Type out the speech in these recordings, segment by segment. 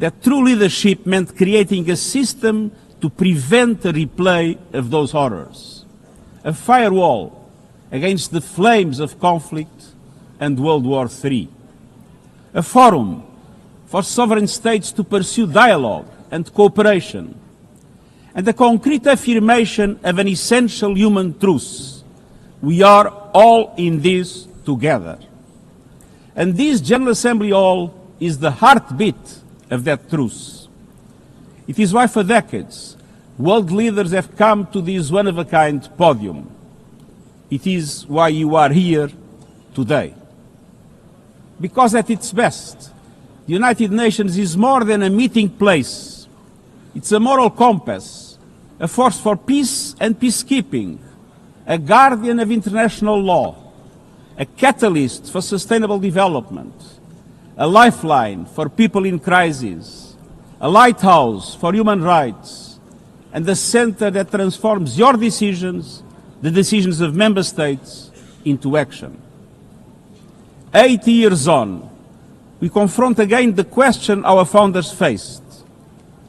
that true leadership meant creating a system to prevent a replay of those horrors, a firewall against the flames of conflict and World War III, a forum for sovereign states to pursue dialogue and cooperation, and the concrete affirmation of an essential human truth: we are all in this together. And this General Assembly Hall is the heartbeat of that truth. It is why for decades world leaders have come to this one-of-a-kind podium. It is why you are here today. Because at its best, the United Nations is more than a meeting place. It's a moral compass, a force for peace and peacekeeping, a guardian of international law, a catalyst for sustainable development, a lifeline for people in crisis, a lighthouse for human rights, and a center that transforms your decisions, the decisions of member states, into action. 80 years on, we confront again the question our founders faced,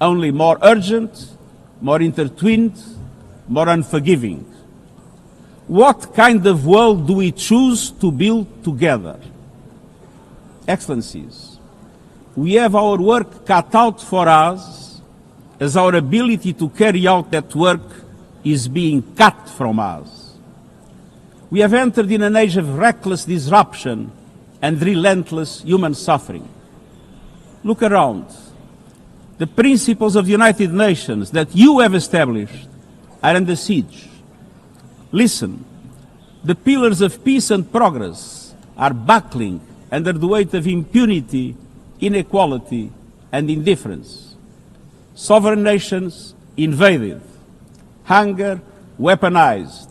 only more urgent, more intertwined, more unforgiving. What kind of world do we choose to build together? Excellencies, we have our work cut out for us as our ability to carry out that work is being cut from us. We have entered in an age of reckless disruption and relentless human suffering. Look around. The principles of the United Nations that you have established are under siege. Listen, the pillars of peace and progress are buckling under the weight of impunity, inequality, and indifference. Sovereign nations invaded, hunger weaponized,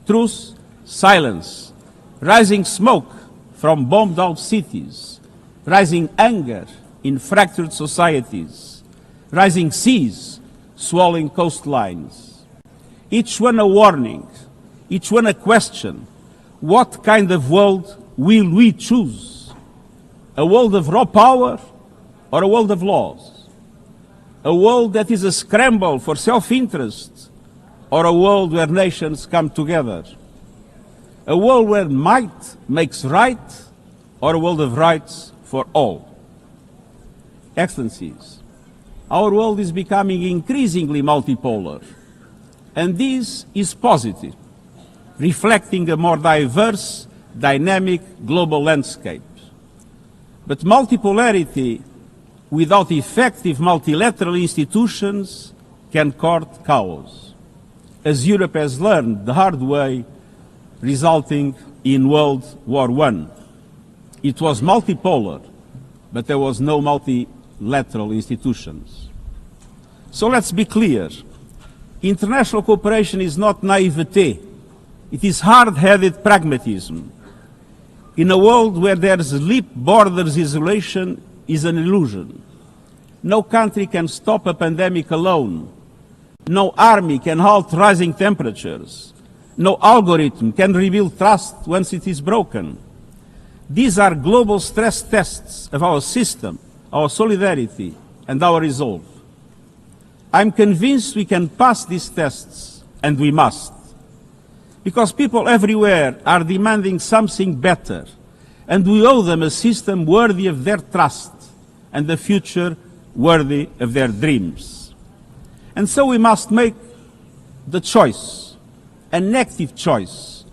truth silence, rising smoke from bombed-out cities, rising anger in fractured societies, rising seas swallowing coastlines. Each one a warning, each one a question. What kind of world will we choose? A world of raw power or a world of laws? A world that is a scramble for self-interest or a world where nations come together? A world where might makes right or a world of rights for all? Excellencies, our world is becoming increasingly multipolar, and this is positive, reflecting a more diverse, dynamic global landscape. But multipolarity without effective multilateral institutions can court chaos, as Europe has learned the hard way, resulting in World War I. It was multipolar, but there was no multilateral institutions. So let's be clear. International cooperation is not naivete. It is hard-headed pragmatism. In a world where there's leap borders, isolation is an illusion. No country can stop a pandemic alone. No army can halt rising temperatures. No algorithm can rebuild trust once it is broken. These are global stress tests of our system, our solidarity, and our resolve. I'm convinced we can pass these tests, and we must. Because people everywhere are demanding something better, and we owe them a system worthy of their trust and a future worthy of their dreams. And so we must make the choice, an active choice,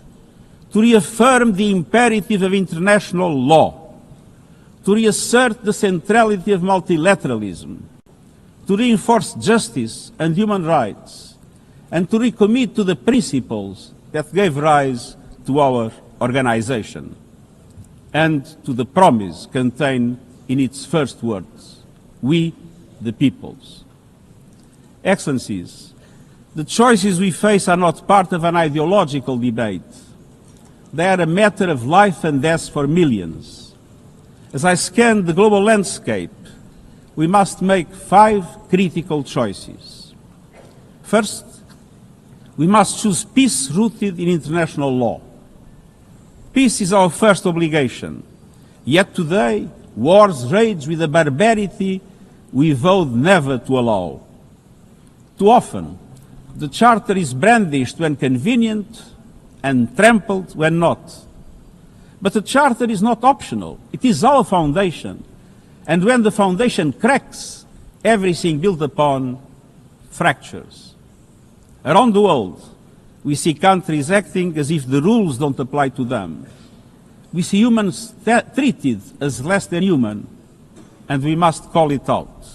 to reaffirm the imperative of international law, to reassert the centrality of multilateralism, to reinforce justice and human rights, and to recommit to the principles that gave rise to our organization, and to the promise contained in its first words: we, the peoples. Excellencies, the choices we face are not part of an ideological debate. They are a matter of life and death for millions. As I scan the global landscape, we must make 5 critical choices. First, we must choose peace rooted in international law. Peace is our first obligation. Yet today, wars rage with a barbarity we vowed never to allow. Too often, the Charter is brandished when convenient and trampled when not. But the Charter is not optional. It is our foundation. And when the foundation cracks, everything built upon fractures. Around the world, we see countries acting as if the rules don't apply to them. We see humans treated as less than human, and we must call it out.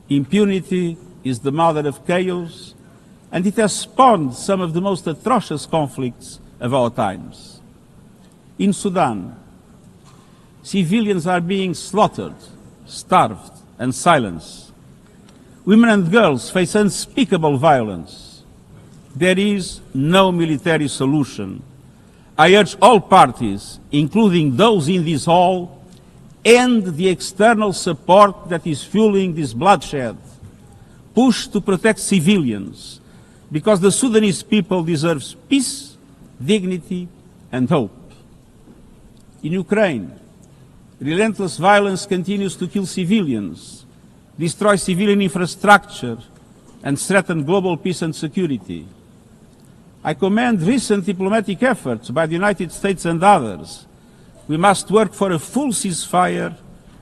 Impunity is the mother of chaos, and it has spawned some of the most atrocious conflicts of our times. In Sudan, civilians are being slaughtered, starved, and silenced. Women and girls face unspeakable violence. There is no military solution. I urge all parties, including those in this hall, end the external support that is fueling this bloodshed. Push to protect civilians, because the Sudanese people deserve peace, dignity, and hope. In Ukraine, relentless violence continues to kill civilians, destroy civilian infrastructure, and threaten global peace and security. I commend recent diplomatic efforts by the United States and others. We must work for a full ceasefire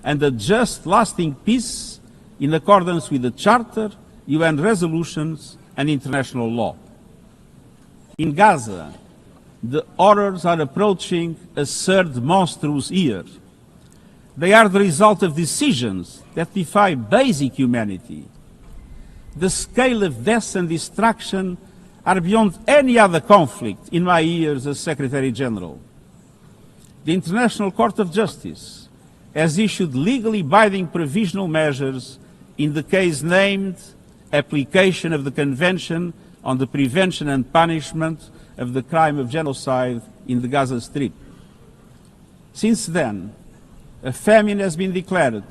and a just, lasting peace in accordance with the Charter, UN resolutions, and international law. In Gaza, the horrors are approaching a third monstrous year. They are the result of decisions that defy basic humanity. The scale of death and destruction are beyond any other conflict in my years as Secretary General. The International Court of Justice has issued legally binding provisional measures in the case named Application of the Convention on the Prevention and Punishment of the Crime of Genocide in the Gaza Strip. Since then, a famine has been declared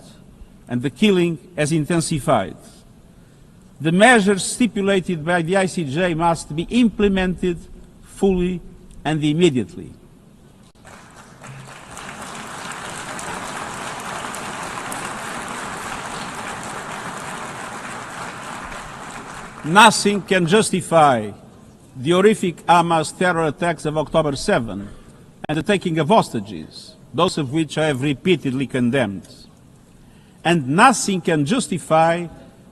and the killing has intensified. The measures stipulated by the ICJ must be implemented fully and immediately. Nothing can justify the horrific Hamas terror attacks of October 7 and the taking of hostages, both of which I have repeatedly condemned. And nothing can justify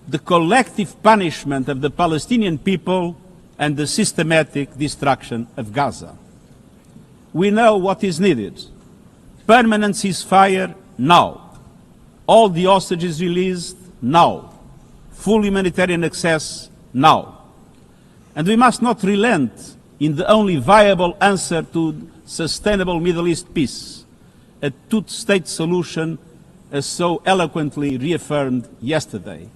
the collective punishment of the Palestinian people and the systematic destruction of Gaza. We know what is needed. Permanent ceasefire now. All the hostages released now. Full humanitarian access now. And we must not relent in the only viable answer to sustainable Middle East peace, a two-state solution as so eloquently reaffirmed yesterday.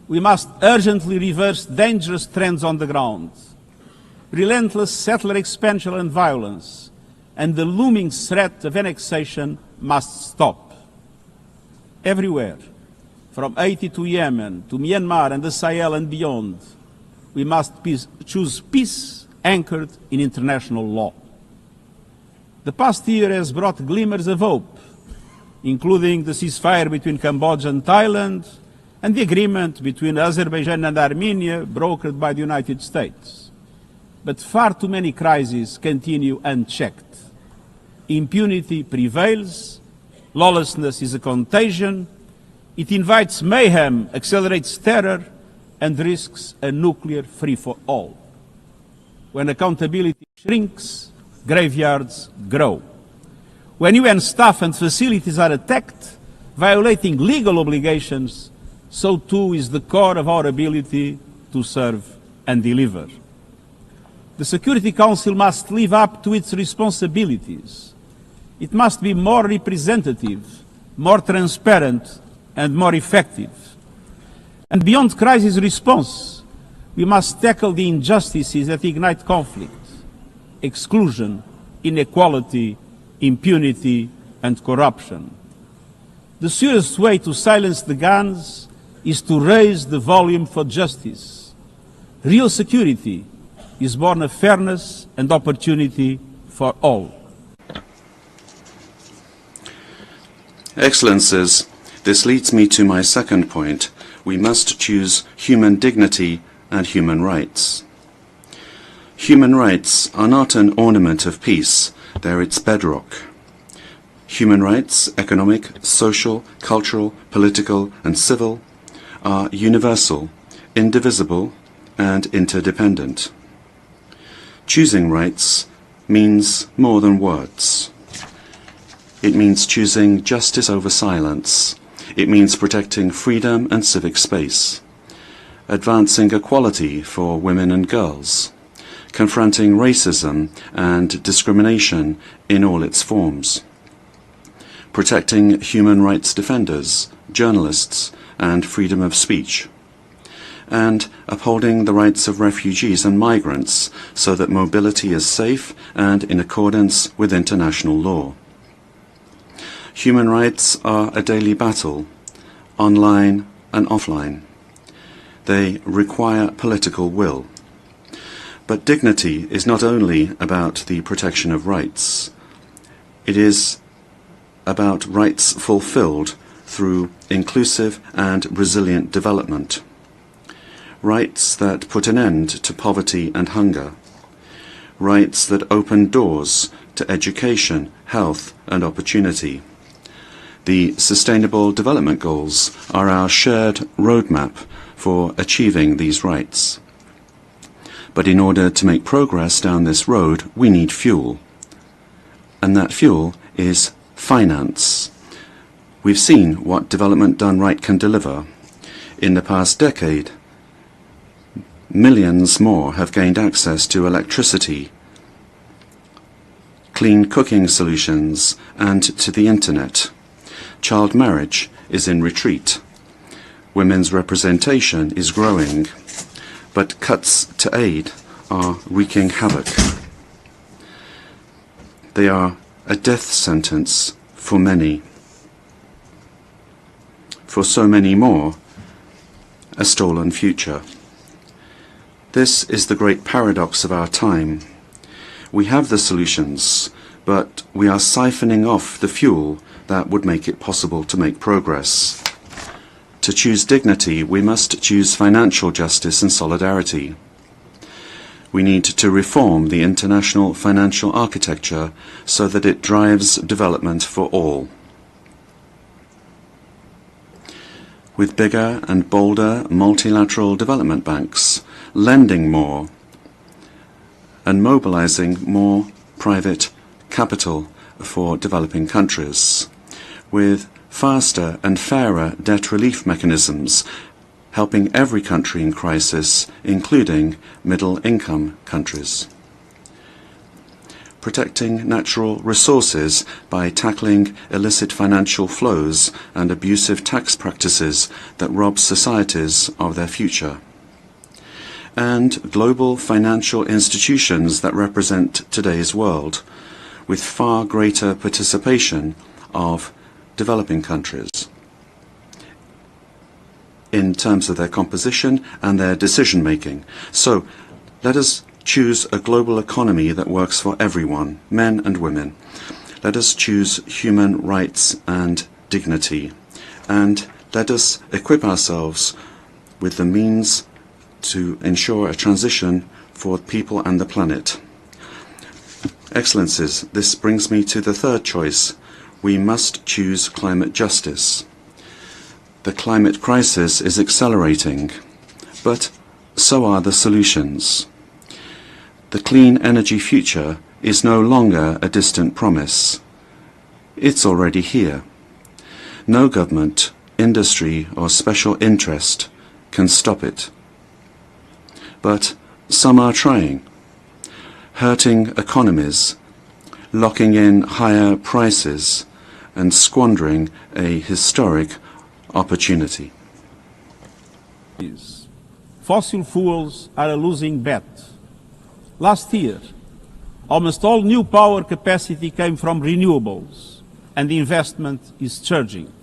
We must urgently reverse dangerous trends on the ground. Relentless settler expansion and violence and the looming threat of annexation must stop. Everywhere, from Haiti to Yemen, to Myanmar and the Sahel and beyond, we must choose peace anchored in international law. The past year has brought glimmers of hope, including the ceasefire between Cambodia and Thailand, and the agreement between Azerbaijan and Armenia brokered by the United States. But far too many crises continue unchecked. Impunity prevails, lawlessness is a contagion, it invites mayhem, accelerates terror, and risks a nuclear free-for-all. When accountability shrinks, graveyards grow. When UN staff and facilities are attacked, violating legal obligations, so too is the core of our ability to serve and deliver. The Security Council must live up to its responsibilities. It must be more representative, more transparent, and more effective. And beyond crisis response, we must tackle the injustices that ignite conflict: exclusion, inequality, impunity, and corruption. The surest way to silence the guns is to raise the volume for justice. Real security is born of fairness and opportunity for all. Excellencies, This leads me to my second point. We must choose human dignity and human rights. Human rights are not an ornament of peace, they're its bedrock. Human rights, economic, social, cultural, political, and civil, are universal, indivisible, and interdependent. Choosing rights means more than words. It means choosing justice over silence. It means protecting freedom and civic space, advancing equality for women and girls, confronting racism and discrimination in all its forms, protecting human rights defenders, journalists, and freedom of speech, and upholding the rights of refugees and migrants so that mobility is safe and in accordance with international law. Human rights are a daily battle, online and offline. They require political will. But dignity is not only about the protection of rights. It is about rights fulfilled through inclusive and resilient development. Rights that put an end to poverty and hunger. Rights that open doors to education, health, and opportunity. The Sustainable Development Goals are our shared roadmap for achieving these rights. But in order to make progress down this road, we need fuel. And that fuel is finance. We've seen what development done right can deliver. In the past decade, millions more have gained access to electricity, clean cooking solutions, and to the internet. Child marriage is in retreat. Women's representation is growing, but cuts to aid are wreaking havoc. They are a death sentence for many. For so many more, a stolen future. This is the great paradox of our time. We have the solutions, but we are siphoning off the fuel that would make it possible to make progress. To choose dignity, we must choose financial justice and solidarity. We need to reform the international financial architecture so that it drives development for all. With bigger and bolder multilateral development banks, lending more, and mobilizing more private capital for developing countries, with faster and fairer debt relief mechanisms, helping every country in crisis, including middle-income countries. Protecting natural resources by tackling illicit financial flows and abusive tax practices that rob societies of their future. And global financial institutions that represent today's world, with far greater participation of developing countries in terms of their composition and their decision-making. So let us choose a global economy that works for everyone, men and women. Let us choose human rights and dignity. And let us equip ourselves with the means to ensure a transition for people and the planet. Excellencies, this brings me to the third choice. We must choose climate justice. The climate crisis is accelerating, but so are the solutions. The clean energy future is no longer a distant promise. It's already here. No government, industry, or special interest can stop it. But some are trying, hurting economies, locking in higher prices, and squandering a historic opportunity. Fossil fuels are a losing bet. Last year, almost all new power capacity came from renewables, and the investment is surging.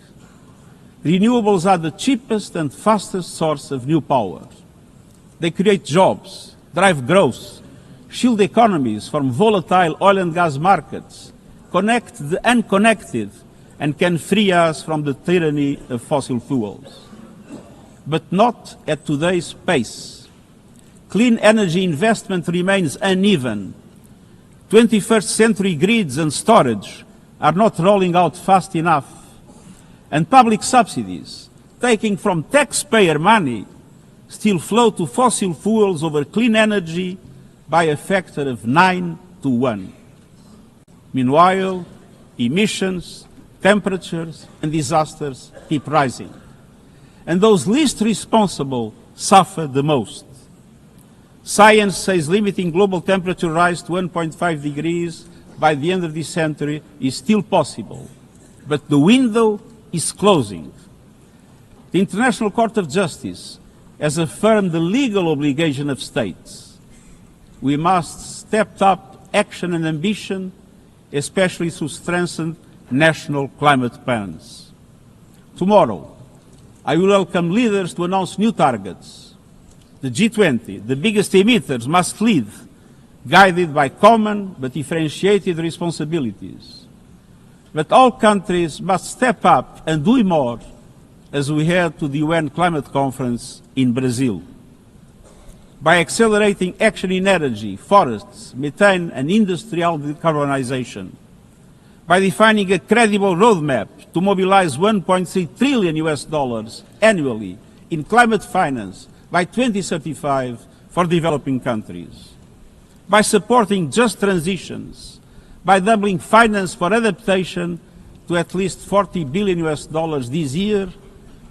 Renewables are the cheapest and fastest source of new power. They create jobs, drive growth, shield economies from volatile oil and gas markets, connect the unconnected, and can free us from the tyranny of fossil fuels. But not at today's pace. Clean energy investment remains uneven. 21st century grids and storage are not rolling out fast enough. And public subsidies, taking from taxpayer money, still flow to fossil fuels over clean energy by a factor of 9 to 1. Meanwhile, emissions, temperatures, and disasters keep rising. And those least responsible suffer the most. Science says limiting global temperature rise to 1.5 degrees by the end of this century is still possible, but the window is closing. The International Court of Justice has affirmed the legal obligation of states. We must step up action and ambition, especially through strengthened national climate plans. Tomorrow, I will welcome leaders to announce new targets. The G20, the biggest emitters, must lead, guided by common but differentiated responsibilities. But all countries must step up and do more as we head to the UN Climate Conference in Brazil. By accelerating action in energy, forests, methane and industrial decarbonization. By defining a credible roadmap to mobilize $1.3 trillion annually in climate finance by 2035 for developing countries. By supporting just transitions, by doubling finance for adaptation to at least $40 billion this year,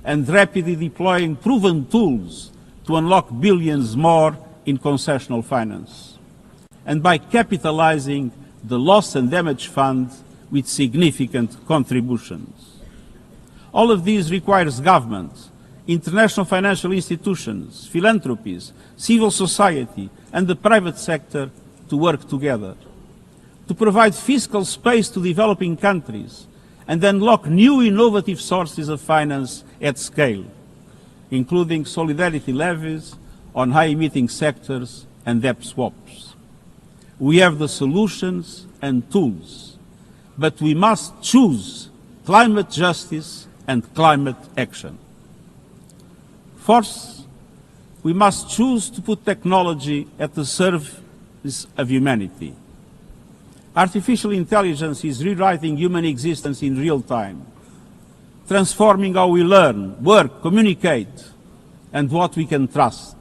and rapidly deploying proven tools to unlock billions more in concessional finance. And by capitalizing the Loss and Damage Fund with significant contributions. All of these requires government, international financial institutions, philanthropies, civil society, and the private sector to work together, to provide fiscal space to developing countries and unlock new innovative sources of finance at scale, including solidarity levies on high-emitting sectors and debt swaps. We have the solutions and tools, but we must choose climate justice and climate action. Fourth, we must choose to put technology at the service of humanity. Artificial intelligence is rewriting human existence in real time, transforming how we learn, work, communicate, and what we can trust.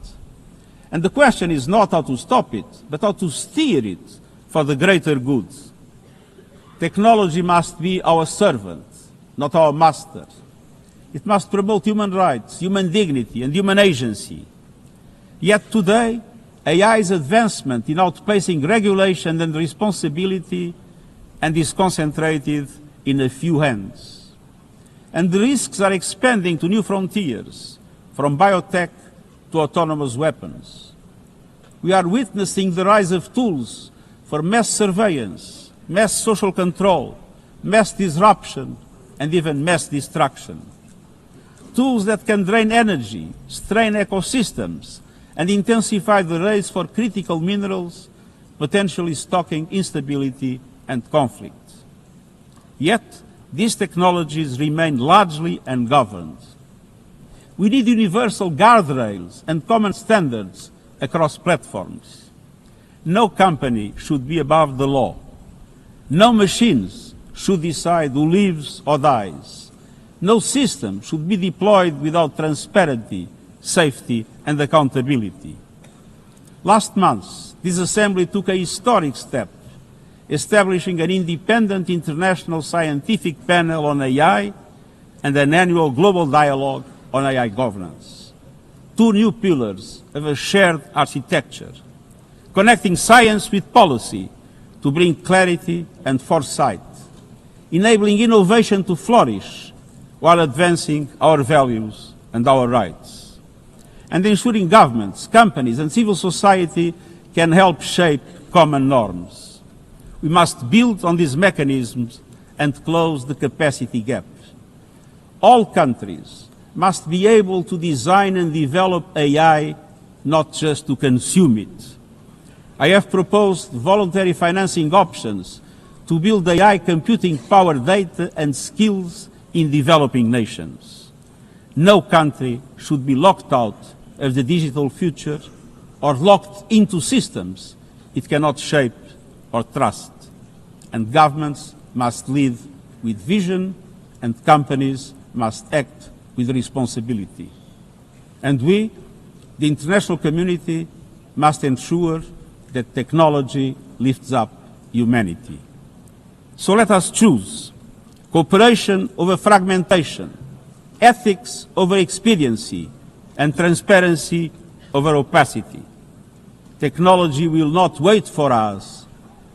And the question is not how to stop it, but how to steer it for the greater good. Technology must be our servant, not our master. It must promote human rights, human dignity, and human agency. Yet today, AI's advancement in outpacing regulation and responsibility and is concentrated in a few hands. And the risks are expanding to new frontiers, from biotech to autonomous weapons. We are witnessing the rise of tools for mass surveillance, mass social control, mass disruption, and even mass destruction. Tools that can drain energy, strain ecosystems, and intensify the race for critical minerals, potentially stoking instability and conflict. Yet, these technologies remain largely ungoverned. We need universal guardrails and common standards across platforms. No company should be above the law. No machines should decide who lives or dies. No system should be deployed without transparency, safety, and accountability. Last month, this Assembly took a historic step, establishing an independent international scientific panel on AI and an annual global dialogue on AI governance. Two new pillars of a shared architecture, connecting science with policy to bring clarity and foresight, enabling innovation to flourish while advancing our values and our rights, and ensuring governments, companies, and civil society can help shape common norms. We must build on these mechanisms and close the capacity gap. All countries must be able to design and develop AI, not just to consume it. I have proposed voluntary financing options to build AI computing power, data and skills in developing nations. No country should be locked out of the digital future or locked into systems it cannot shape or trust. And governments must lead with vision and companies must act with responsibility. And we, the international community, must ensure that technology lifts up humanity. So let us choose cooperation over fragmentation, ethics over expediency, and transparency over opacity. Technology will not wait for us,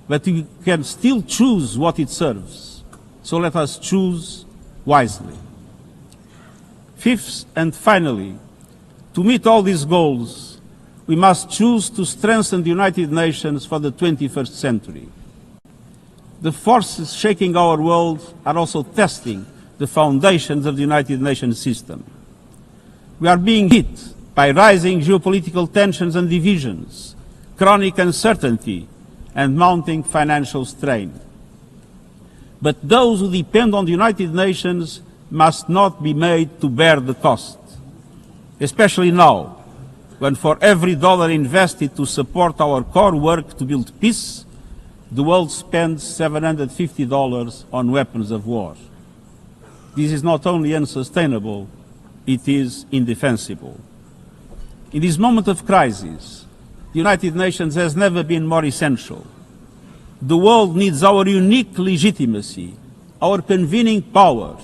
but we can still choose what it serves. So let us choose wisely. Fifth and finally, to meet all these goals, we must choose to strengthen the United Nations for the 21st century. The forces shaking our world are also testing the foundations of the United Nations system. We are being hit by rising geopolitical tensions and divisions, chronic uncertainty, and mounting financial strain. But those who depend on the United Nations must not be made to bear the cost, especially now, when for every dollar invested to support our core work to build peace, the world spends $750 on weapons of war. This is not only unsustainable, it is indefensible. In this moment of crisis, the United Nations has never been more essential. The world needs our unique legitimacy, our convening power,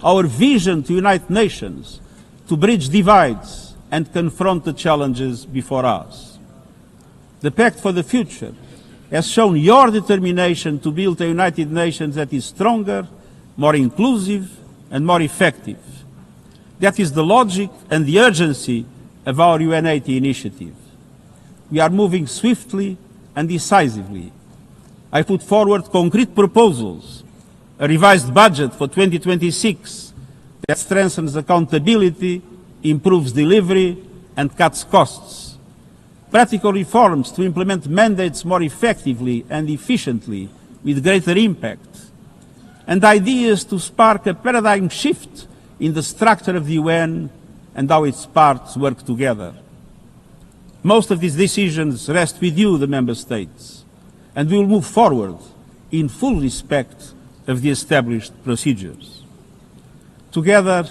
our vision to unite nations, to bridge divides and confront the challenges before us. The Pact for the Future has shown your determination to build a United Nations that is stronger, more inclusive, and more effective. That is the logic and the urgency of our UN80 initiative. We are moving swiftly and decisively. I put forward concrete proposals, a revised budget for 2026 that strengthens accountability, improves delivery, and cuts costs. Practical reforms to implement mandates more effectively and efficiently with greater impact. And ideas to spark a paradigm shift in the structure of the UN and how its parts work together. Most of these decisions rest with you, the Member States, and we will move forward in full respect of the established procedures. Together,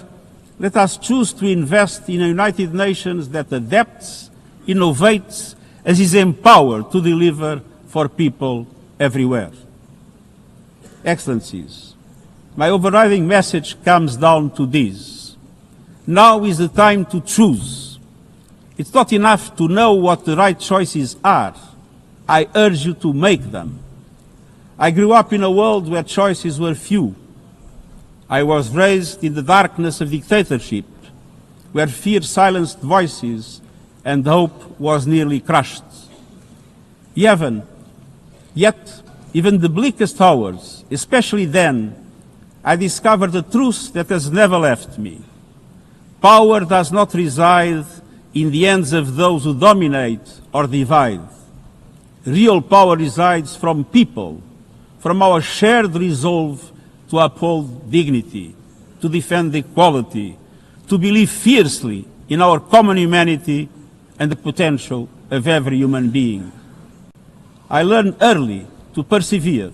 let us choose to invest in a United Nations that adapts, innovates, and is empowered to deliver for people everywhere. Excellencies, my overriding message comes down to this. Now is the time to choose. It's not enough to know what the right choices are. I urge you to make them. I grew up in a world where choices were few. I was raised in the darkness of dictatorship, where fear silenced voices and hope was nearly crushed. Yet, even the bleakest hours, especially then, I discovered a truth that has never left me. Power does not reside in the hands of those who dominate or divide. Real power resides from people, from our shared resolve to uphold dignity, to defend equality, to believe fiercely in our common humanity and the potential of every human being. I learned early to persevere,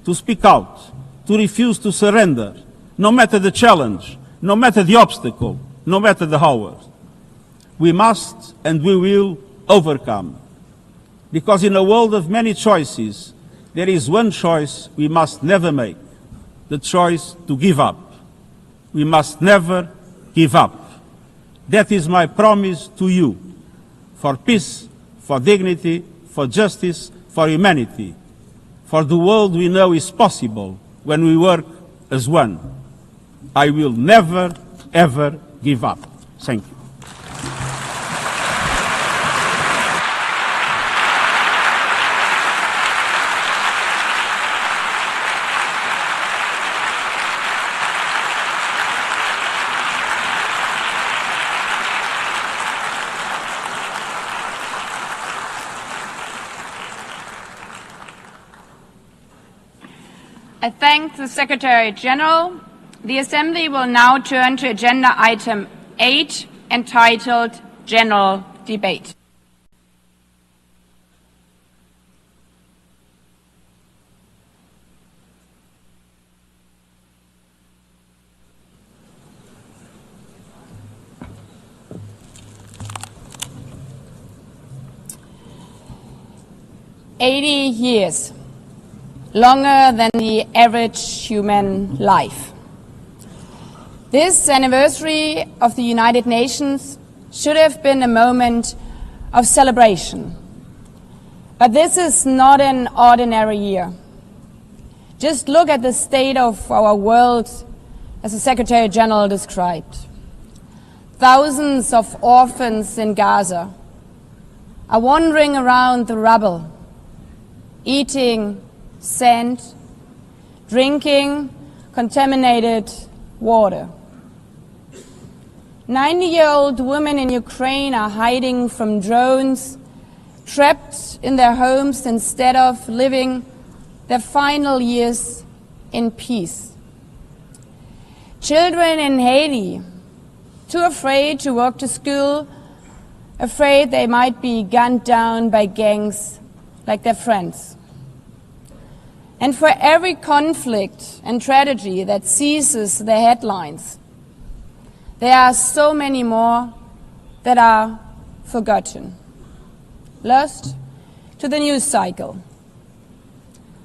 to speak out, to refuse to surrender, no matter the challenge, no matter the obstacle, no matter the hour. We must and we will overcome. Because in a world of many choices, there is one choice we must never make, the choice to give up. We must never give up. That is my promise to you, for peace, for dignity, for justice, for humanity, for the world we know is possible when we work as one. I will never, ever give up. Thank you. I thank the Secretary General. The Assembly will now turn to agenda item 8, entitled General Debate. "80 years, longer than the average human life. This anniversary of the United Nations should have been a moment of celebration. But this is not an ordinary year. Just look at the state of our world, as the Secretary General described. Thousands of orphans in Gaza are wandering around the rubble, eating sand, drinking contaminated water. 90-year-old women in Ukraine are hiding from drones, trapped in their homes instead of living their final years in peace. Children in Haiti, too afraid to walk to school, afraid they might be gunned down by gangs like their friends. And for every conflict and tragedy that seizes the headlines, there are so many more that are forgotten, lost to the news cycle.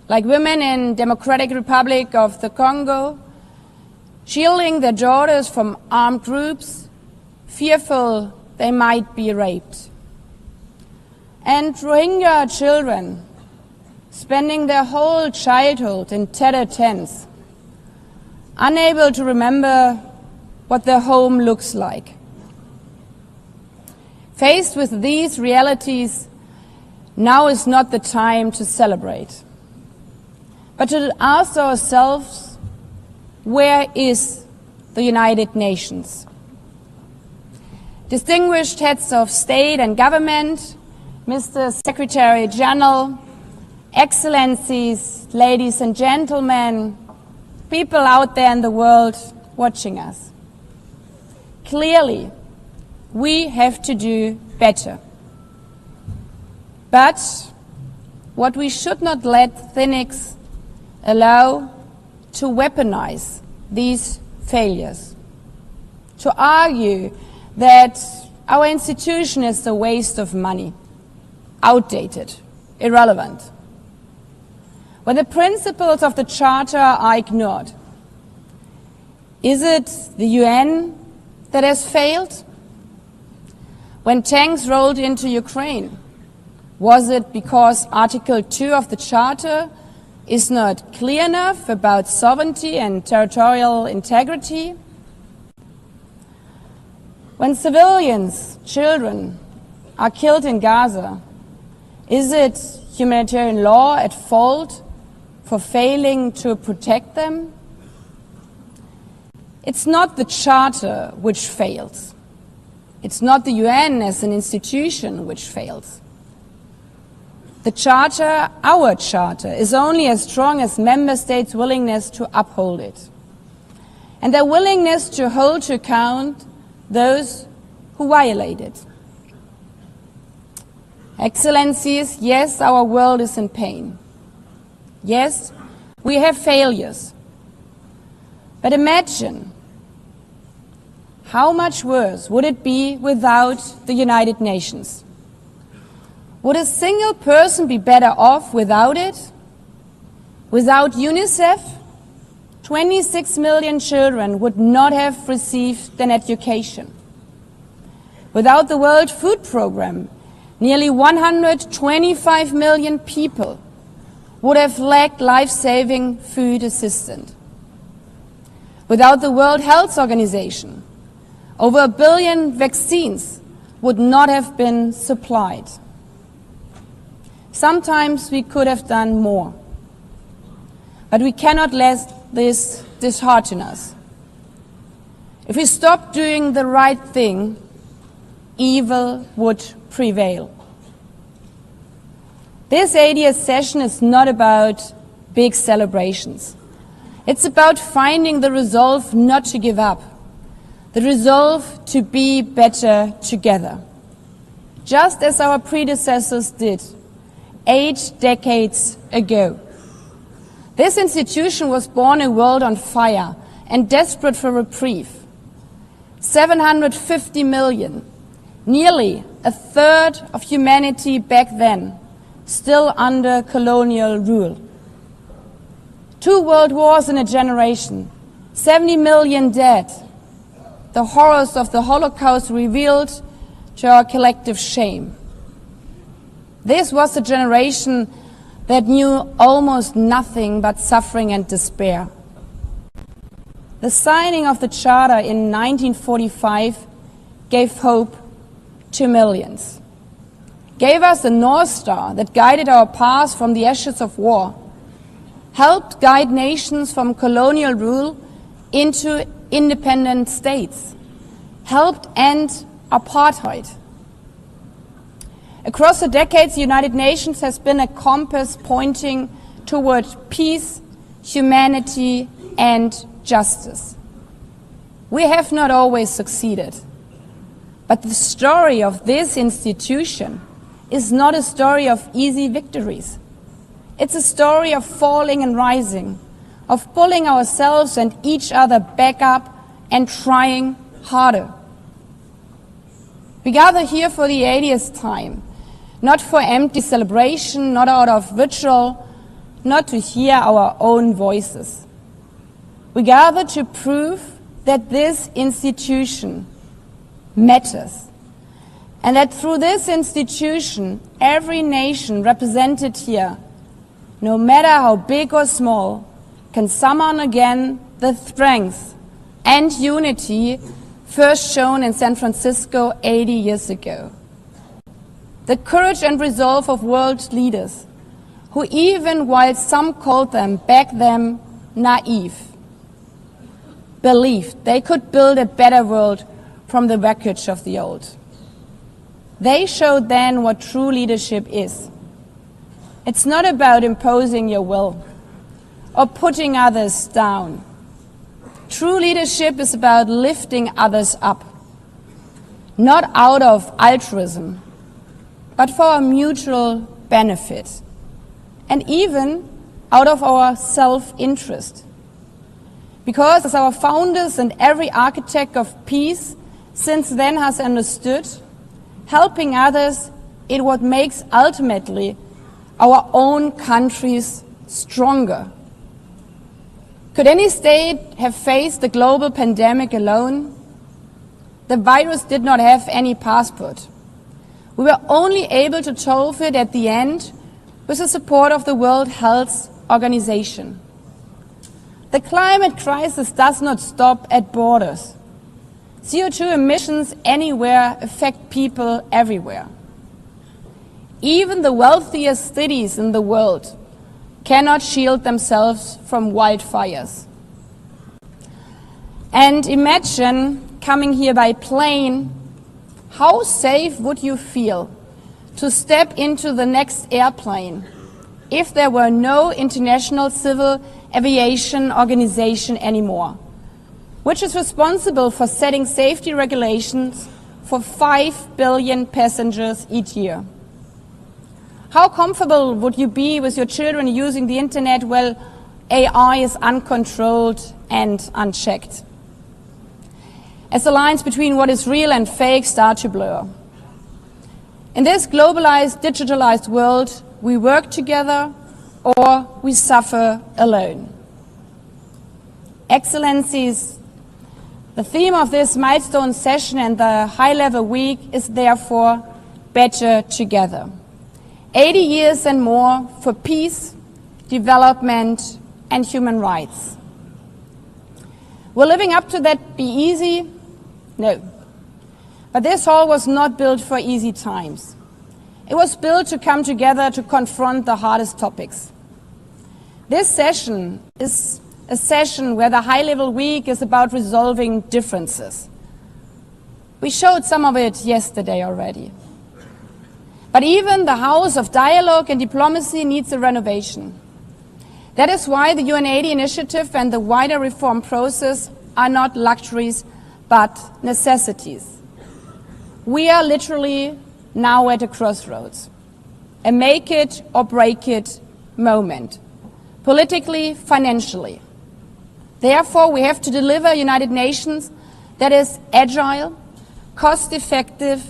Like women in Democratic Republic of the Congo, shielding their daughters from armed groups, fearful they might be raped. And Rohingya children spending their whole childhood in tattered tents, unable to remember what their home looks like. Faced with these realities, now is not the time to celebrate, but to ask ourselves, where is the United Nations? Distinguished heads of state and government, Mr. Secretary General, Excellencies, ladies and gentlemen, people out there in the world watching us. Clearly, we have to do better. But what we should not let cynics allow to weaponize these failures, to argue that our institution is a waste of money, outdated, irrelevant. When the principles of the Charter are ignored, is it the UN that has failed? When tanks rolled into Ukraine, was it because Article 2 of the Charter is not clear enough about sovereignty and territorial integrity? When civilians, children, are killed in Gaza, is it humanitarian law at fault for failing to protect them? It's not the Charter which fails. It's not the UN as an institution which fails. The Charter, our Charter, is only as strong as member states' willingness to uphold it, and their willingness to hold to account those who violate it. Excellencies, yes, our world is in pain. Yes, we have failures. But imagine how much worse would it be without the United Nations? Would a single person be better off without it? Without UNICEF, 26 million children would not have received an education. Without the World Food Programme, nearly 125 million people would have lacked life-saving food assistance. Without the World Health Organization, over 1 billion vaccines would not have been supplied. Sometimes we could have done more, but we cannot let this dishearten us. If we stop doing the right thing, evil would prevail. This 80th session is not about big celebrations, It's about finding the resolve not to give up, the resolve to be better together, just as our predecessors did 8 decades ago. This institution was born in a world on fire and desperate for reprieve. 750 million, nearly a third of humanity back then, still under colonial rule. 2 world wars in a generation, 70 million dead. The horrors of the Holocaust revealed to our collective shame. This was a generation that knew almost nothing but suffering and despair. The signing of the Charter in 1945 gave hope to millions, gave us a North Star that guided our path from the ashes of war, helped guide nations from colonial rule into independent states, helped end apartheid. Across the decades, the United Nations has been a compass pointing toward peace, humanity, and justice. We have not always succeeded, but the story of this institution is not a story of easy victories. It's a story of falling and rising, of pulling ourselves and each other back up and trying harder. We gather here for the 80th time, not for empty celebration, not out of ritual, not to hear our own voices. We gather to prove that this institution matters, and that through this institution, every nation represented here, no matter how big or small, can summon again the strength and unity first shown in San Francisco 80 years ago. The courage and resolve of world leaders who, even while some called them back then naive, believed they could build a better world from the wreckage of the old. They showed then what true leadership is. It's not about imposing your will or putting others down. True leadership is about lifting others up, not out of altruism, but for our mutual benefit, and even out of our self-interest. Because as our founders and every architect of peace since then has understood, helping others is what makes ultimately our own countries stronger. Could any state have faced the global pandemic alone? The virus did not have any passport. We were only able to solve it at the end with the support of the World Health Organization. The climate crisis does not stop at borders. CO2 emissions anywhere affect people everywhere. Even the wealthiest cities in the world cannot shield themselves from wildfires. And imagine coming here by plane. How safe would you feel to step into the next airplane if there were no International Civil Aviation Organization anymore, which is responsible for setting safety regulations for 5 billion passengers each year? How comfortable would you be with your children using the internet while AI is uncontrolled and unchecked, as the lines between what is real and fake start to blur? In this globalized, digitalized world, we work together or we suffer alone. Excellencies, the theme of this milestone session and the high-level week is therefore better together. 80 years and more for peace, development, and human rights. Will living up to that be easy? No. But this hall was not built for easy times. It was built to come together to confront the hardest topics. This session is a session where the high-level week is about resolving differences. We showed some of it yesterday already. But even the house of dialogue and diplomacy needs a renovation. That is why the UN80 initiative and the wider reform process are not luxuries, but necessities. We are literally now at a crossroads, a make it or break it moment, politically, financially. Therefore, we have to deliver a United Nations that is agile, cost-effective,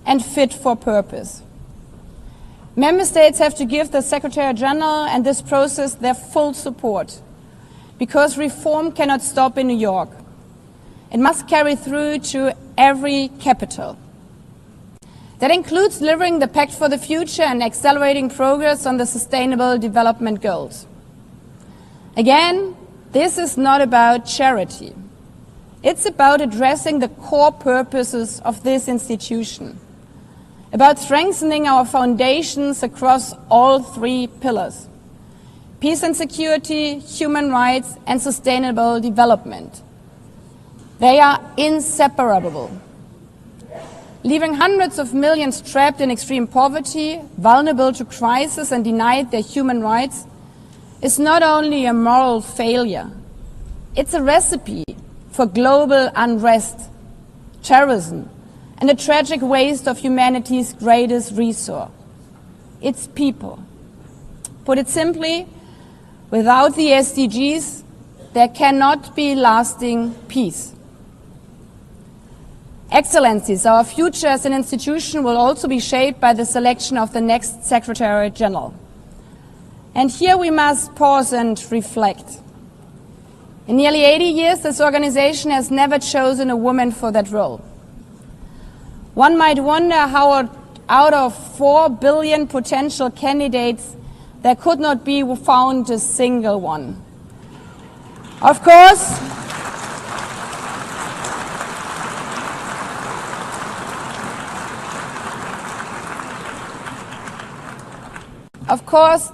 and fit for purpose. Member States have to give the Secretary General and this process their full support, because reform cannot stop in New York. It must carry through to every capital. That includes delivering the Pact for the Future and accelerating progress on the Sustainable Development Goals. Again, this is not about charity. It's about addressing the core purposes of this institution, about strengthening our foundations across all three pillars: peace and security, human rights, and sustainable development. They are inseparable. Leaving hundreds of millions trapped in extreme poverty, vulnerable to crisis, and denied their human rights is not only a moral failure, it's a recipe for global unrest, terrorism, and a tragic waste of humanity's greatest resource, its people. Put it simply, without the SDGs, there cannot be lasting peace. Excellencies, our future as an institution will also be shaped by the selection of the next Secretary General. And here we must pause and reflect. In nearly 80 years, this organization has never chosen a woman for that role. One might wonder how out of 4 billion potential candidates, there could not be found a single one. Of course,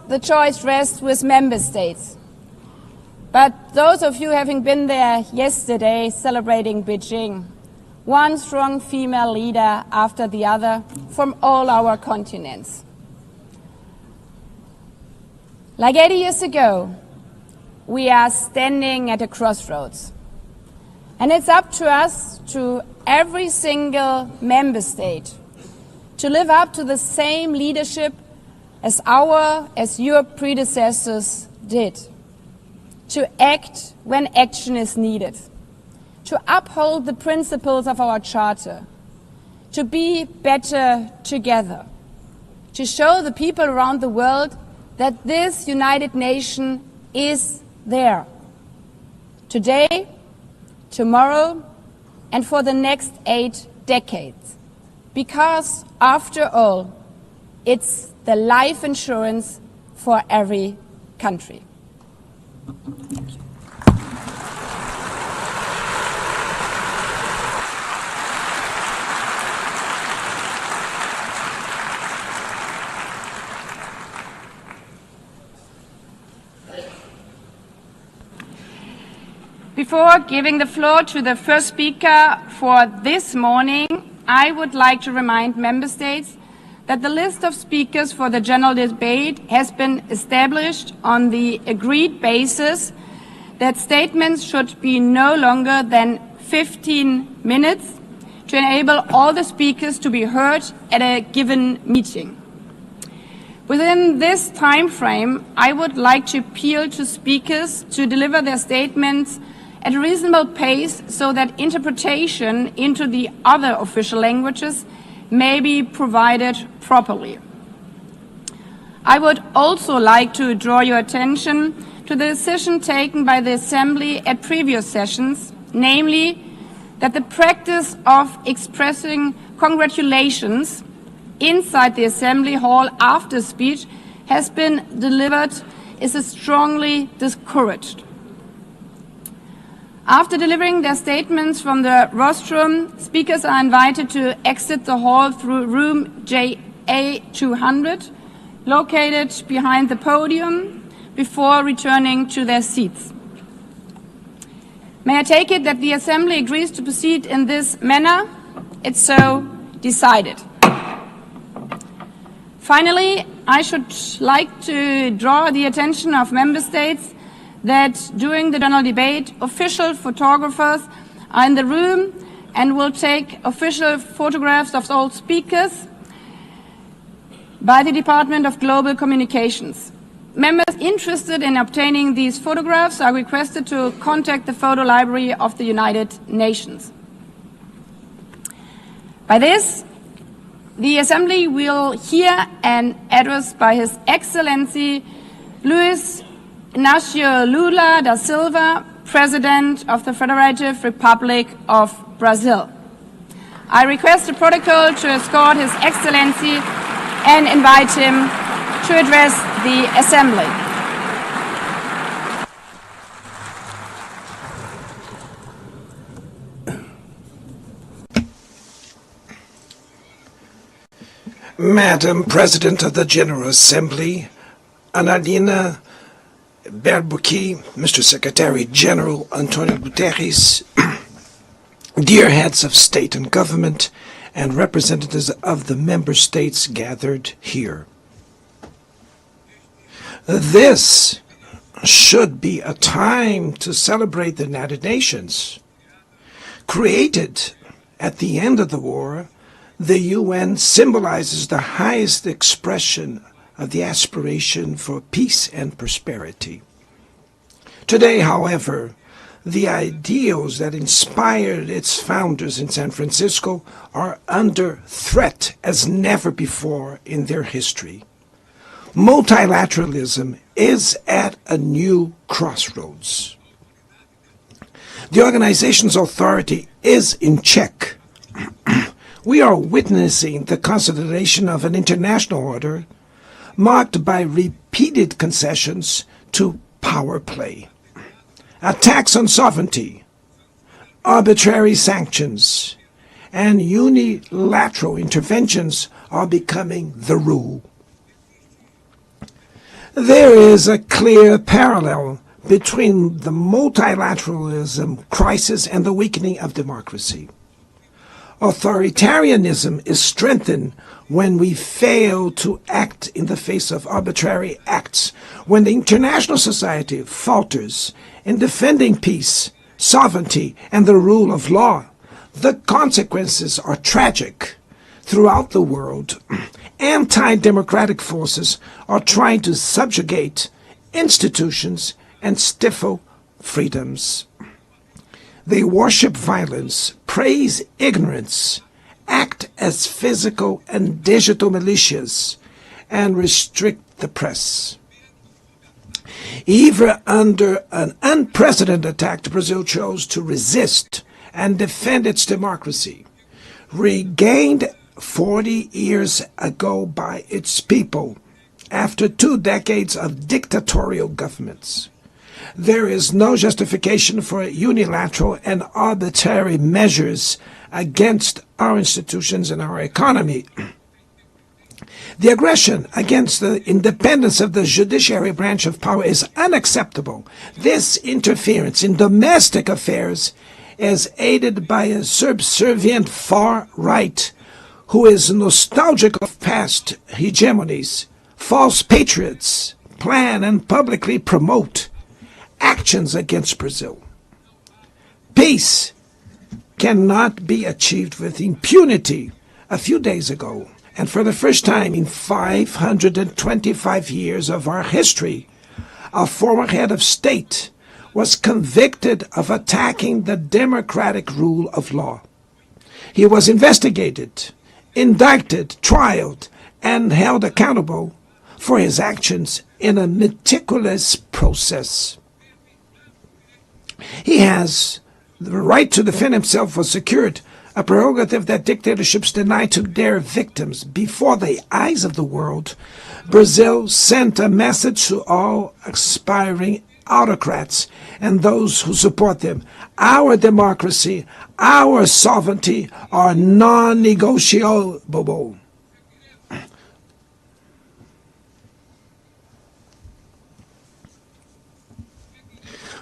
the choice rests with member states. But those of you having been there yesterday celebrating Beijing, one strong female leader after the other from all our continents. Like 80 years ago, we are standing at a crossroads. And it's up to us, to every single member state, to live up to the same leadership as your predecessors did. To act when action is needed. To uphold the principles of our Charter. To be better together. To show the people around the world that this United Nation is there. Today, tomorrow, and for the next 8 decades. Because, after all, it's the life insurance for every country. Before giving the floor to the first speaker for this morning, I would like to remind member states that the list of speakers for the general debate has been established on the agreed basis that statements should be no longer than 15 minutes to enable all the speakers to be heard at a given meeting. Within this time frame, I would like to appeal to speakers to deliver their statements at a reasonable pace so that interpretation into the other official languages may be provided properly. I would also like to draw your attention to the decision taken by the Assembly at previous sessions, namely that the practice of expressing congratulations inside the Assembly Hall after speech has been delivered is strongly discouraged. After delivering their statements from the rostrum, speakers are invited to exit the hall through room JA200, located behind the podium, before returning to their seats. May I take it that the Assembly agrees to proceed in this manner? It's so decided. Finally, I should like to draw the attention of member states that during the general debate, official photographers are in the room and will take official photographs of all speakers by the Department of Global Communications. Members interested in obtaining these photographs are requested to contact the Photo Library of the United Nations. By this, the Assembly will hear an address by His Excellency Luiz Inácio Lula da Silva, President of the Federative Republic of Brazil. I request the protocol to escort His Excellency and invite him to address the Assembly. Madam President of the General Assembly, Analina Berbuki, Mr. Secretary General Antonio Guterres, dear heads of state and government, and representatives of the member states gathered here. This should be a time to celebrate the United Nations. Created at the end of the war, the UN symbolizes the highest expression of the aspiration for peace and prosperity. Today, however, the ideals that inspired its founders in San Francisco are under threat as never before in their history. Multilateralism is at a new crossroads. The organization's authority is in check. We are witnessing the consolidation of an international order marked by repeated concessions to power play. Attacks on sovereignty, arbitrary sanctions, and unilateral interventions are becoming the rule. There is a clear parallel between the multilateralism crisis and the weakening of democracy. Authoritarianism is strengthened when we fail to act in the face of arbitrary acts, when the international society falters in defending peace, sovereignty, and the rule of law. The consequences are tragic. Throughout the world, anti-democratic forces are trying to subjugate institutions and stifle freedoms. They worship violence, praise ignorance, act as physical and digital militias, and restrict the press. Even under an unprecedented attack, Brazil chose to resist and defend its democracy, regained 40 years ago by its people after 2 decades of dictatorial governments. There is no justification for unilateral and arbitrary measures against our institutions and our economy. The aggression against the independence of the judiciary branch of power is unacceptable. This interference in domestic affairs is aided by a subservient far right who is nostalgic of past hegemonies. False patriots plan and publicly promote actions against Brazil. Peace cannot be achieved with impunity. A few days ago, and for the first time in 525 years of our history, a former head of state was convicted of attacking the democratic rule of law. He was investigated, indicted, trialed, and held accountable for his actions in a meticulous process. He has the right to defend himself was secured, a prerogative that dictatorships deny to their victims. Before the eyes of the world, Brazil sent a message to all aspiring autocrats and those who support them. Our democracy, our sovereignty are non-negotiable.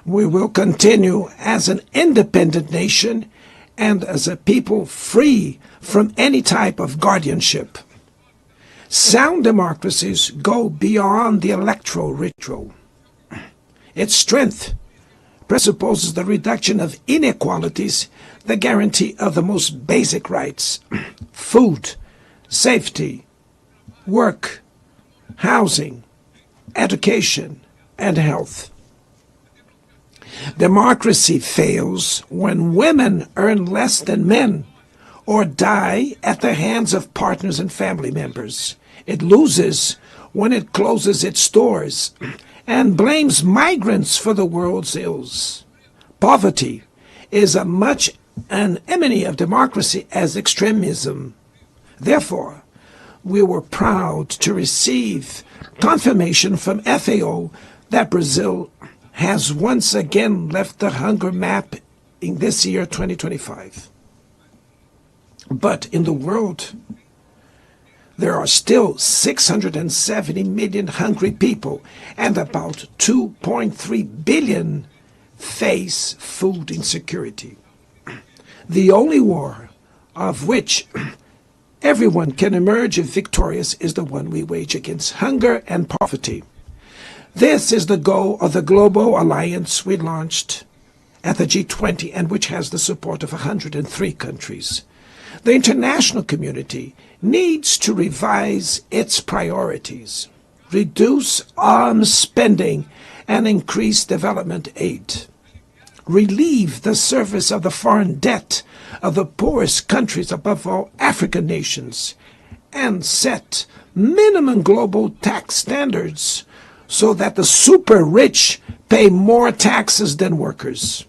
We will continue as an independent nation and as a people free from any type of guardianship. Sound democracies go beyond the electoral ritual. Its strength presupposes the reduction of inequalities, the guarantee of the most basic rights: food, safety, work, housing, education, and health. Democracy fails when women earn less than men or die at the hands of partners and family members. It loses when it closes its doors and blames migrants for the world's ills. Poverty is as much an enemy of democracy as extremism. Therefore, we were proud to receive confirmation from FAO that Brazil has once again left the hunger map in this year, 2025. But in the world, there are still 670 million hungry people, and about 2.3 billion face food insecurity. The only war of which everyone can emerge victorious is the one we wage against hunger and poverty. This is the goal of the global alliance we launched at the G20 and which has the support of 103 countries. The international community needs to revise its priorities, reduce arms spending, and increase development aid. Relieve the service of the foreign debt of the poorest countries, above all African nations, and set minimum global tax standards so that the super rich pay more taxes than workers.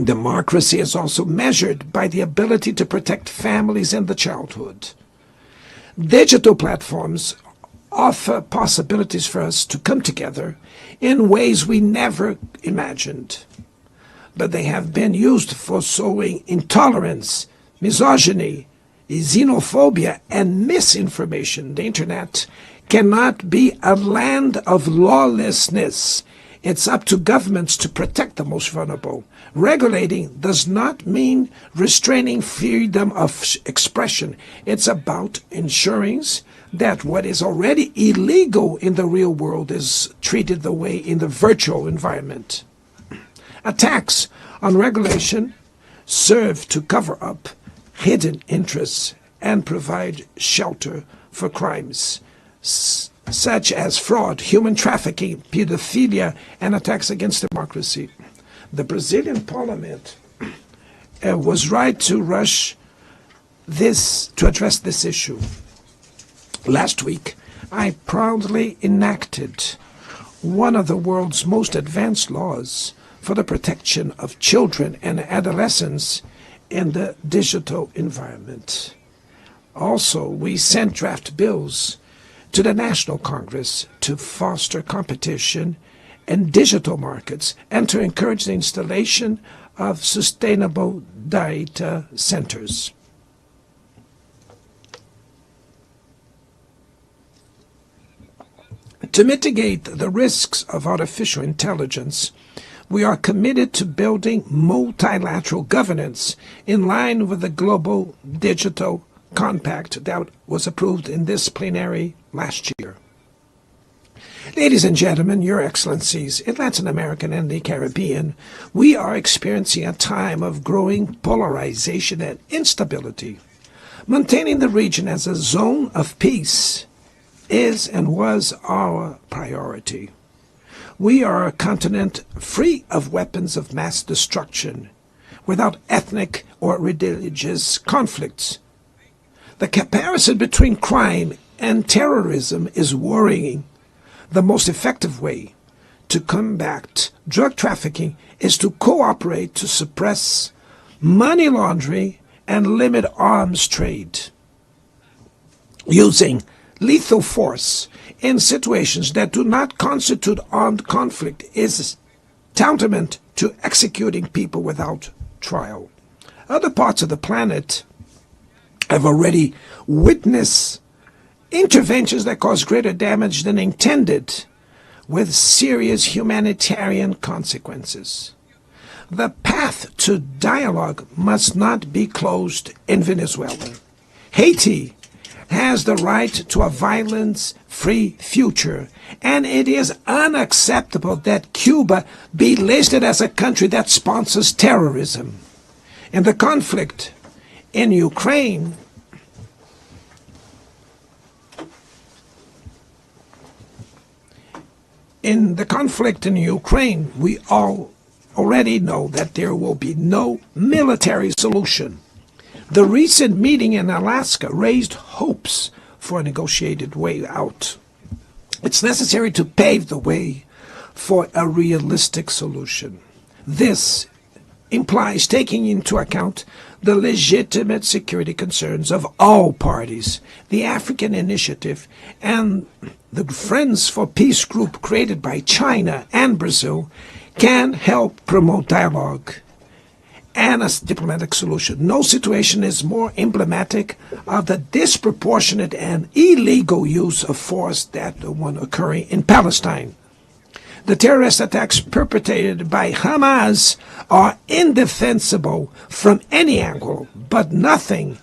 Democracy is also measured by the ability to protect families and the childhood. Digital platforms offer possibilities for us to come together in ways we never imagined. But they have been used for sowing intolerance, misogyny, xenophobia, and misinformation. The internet cannot be a land of lawlessness. It's up to governments to protect the most vulnerable. Regulating does not mean restraining freedom of expression. It's about ensuring that what is already illegal in the real world is treated the way in the virtual environment. Attacks on regulation serve to cover up hidden interests and provide shelter for crimes such as fraud, human trafficking, pedophilia, and attacks against democracy. The Brazilian parliament was right to rush to address this issue. Last week, I proudly enacted one of the world's most advanced laws for the protection of children and adolescents in the digital environment. Also, we sent draft bills to the National Congress to foster competition in digital markets and to encourage the installation of sustainable data centers. To mitigate the risks of artificial intelligence, we are committed to building multilateral governance in line with the Global Digital Compact that was approved in this plenary last year. Ladies and gentlemen, Your Excellencies, in Latin America and the Caribbean, we are experiencing a time of growing polarization and instability. Maintaining the region as a zone of peace is and was our priority. We are a continent free of weapons of mass destruction, without ethnic or religious conflicts. The comparison between crime and terrorism is worrying. The most effective way to combat drug trafficking is to cooperate to suppress money laundering and limit arms trade. Using lethal force in situations that do not constitute armed conflict is tantamount to executing people without trial. Other parts of the planet have already witnessed interventions that cause greater damage than intended, with serious humanitarian consequences. The path to dialogue must not be closed in Venezuela. Haiti has the right to a violence-free future, and it is unacceptable that Cuba be listed as a country that sponsors terrorism. In the conflict in Ukraine, we all already know that there will be no military solution. The recent meeting in Alaska raised hopes for a negotiated way out. It's necessary to pave the way for a realistic solution. This implies taking into account the legitimate security concerns of all parties. The African Initiative and the Friends for Peace group created by China and Brazil can help promote dialogue and a diplomatic solution. No situation is more emblematic of the disproportionate and illegal use of force than the one occurring in Palestine. The terrorist attacks perpetrated by Hamas are indefensible from any angle, but nothing,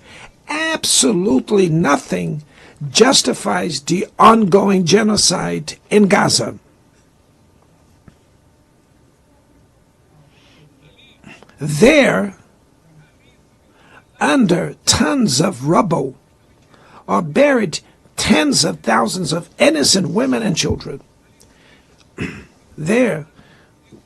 absolutely nothing, justifies the ongoing genocide in Gaza. There, under tons of rubble, are buried tens of thousands of innocent women and children. There,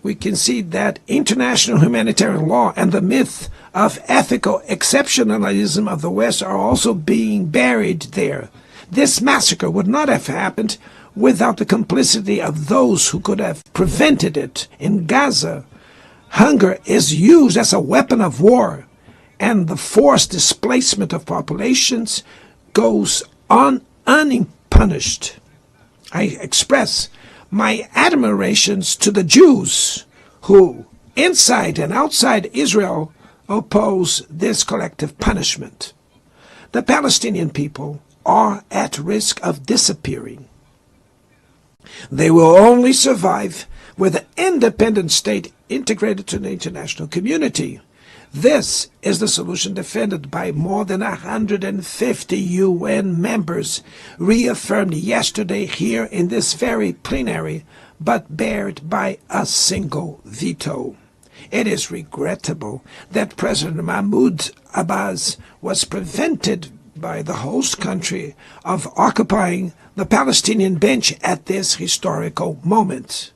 we can see that international humanitarian law and the myth of ethical exceptionalism of the West are also being buried there. This massacre would not have happened without the complicity of those who could have prevented it. In Gaza, hunger is used as a weapon of war, and the forced displacement of populations goes on unpunished. I express my admirations to the Jews who, inside and outside Israel, oppose this collective punishment. The Palestinian people are at risk of disappearing. They will only survive with an independent state integrated to the international community. This is the solution defended by more than 150 UN members, reaffirmed yesterday here in this very plenary, but bared by a single veto. It is regrettable that President Mahmoud Abbas was prevented by the host country of occupying the Palestinian bench at this historical moment.